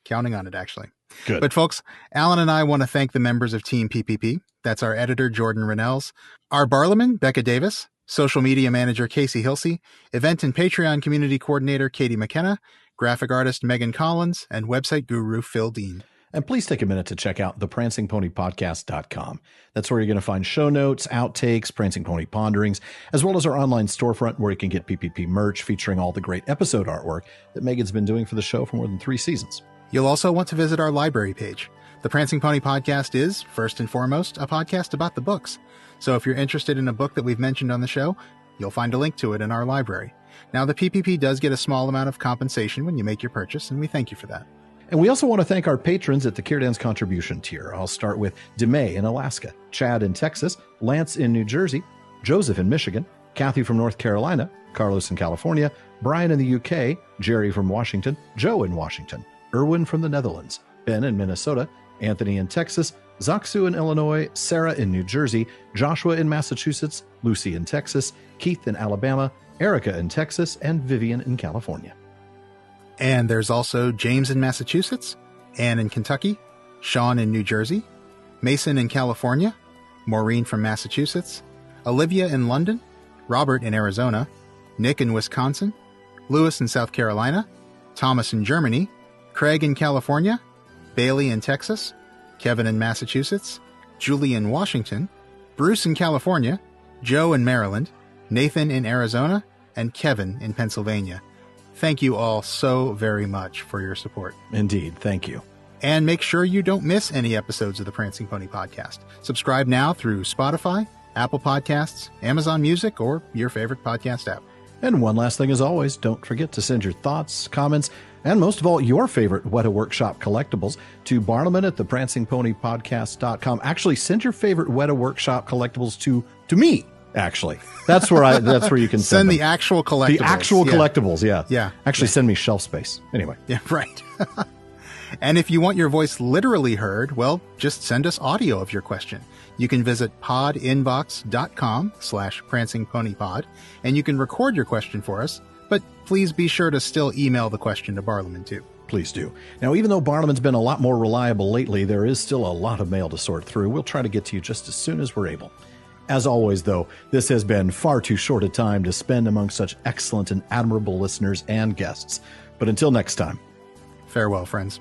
B: Counting on it, actually.
A: Good.
B: But folks, Alan and I want to thank the members of Team PPP. That's our editor, Jordan Rennells, our Barlaman, Becca Davis, social media manager, Casey Hilsey, event and Patreon community coordinator, Katie McKenna, graphic artist, Megan Collins, and website guru, Phil Dean.
A: And please take a minute to check out theprancingponypodcast.com. That's where you're going to find show notes, outtakes, Prancing Pony ponderings, as well as our online storefront where you can get PPP merch featuring all the great episode artwork that Megan's been doing for the show for more than 3 seasons.
B: You'll also want to visit our library page. The Prancing Pony Podcast is, first and foremost, a podcast about the books. So if you're interested in a book that we've mentioned on the show, you'll find a link to it in our library. Now, the PPP does get a small amount of compensation when you make your purchase, and we thank you for that.
A: And we also want to thank our patrons at the Kierdan's contribution tier. I'll start with DeMay in Alaska, Chad in Texas, Lance in New Jersey, Joseph in Michigan, Kathy from North Carolina, Carlos in California, Brian in the UK, Jerry from Washington, Joe in Washington, Erwin from the Netherlands, Ben in Minnesota, Anthony in Texas, Zaksu in Illinois, Sarah in New Jersey, Joshua in Massachusetts, Lucy in Texas, Keith in Alabama, Erica in Texas, and Vivian in California.
B: And there's also James in Massachusetts, Ann in Kentucky, Sean in New Jersey, Mason in California, Maureen from Massachusetts, Olivia in London, Robert in Arizona, Nick in Wisconsin, Lewis in South Carolina, Thomas in Germany, Craig in California, Bailey in Texas, Kevin in Massachusetts, Julie in Washington, Bruce in California, Joe in Maryland, Nathan in Arizona, and Kevin in Pennsylvania. Thank you all so very much for your support.
A: Indeed. Thank you.
B: And make sure you don't miss any episodes of the Prancing Pony Podcast. Subscribe now through Spotify, Apple Podcasts, Amazon Music, or your favorite podcast app.
A: And one last thing, as always, don't forget to send your thoughts, comments, and most of all, your favorite Wētā Workshop collectibles to Bartleman at theprancingponypodcast.com. Actually, send your favorite Wētā Workshop collectibles to me. Actually, that's where you can send
B: the actual collectibles.
A: The actual collectibles, yeah.
B: Yeah.
A: Actually, send me shelf space. Anyway.
B: Yeah, right. And if you want your voice literally heard, well, just send us audio of your question. You can visit podinbox.com/prancingponypod, and you can record your question for us, but please be sure to still email the question to Bartleman, too.
A: Please do. Now, even though Bartleman's been a lot more reliable lately, there is still a lot of mail to sort through. We'll try to get to you just as soon as we're able. As always, though, this has been far too short a time to spend among such excellent and admirable listeners and guests. But until next time.
B: Farewell, friends.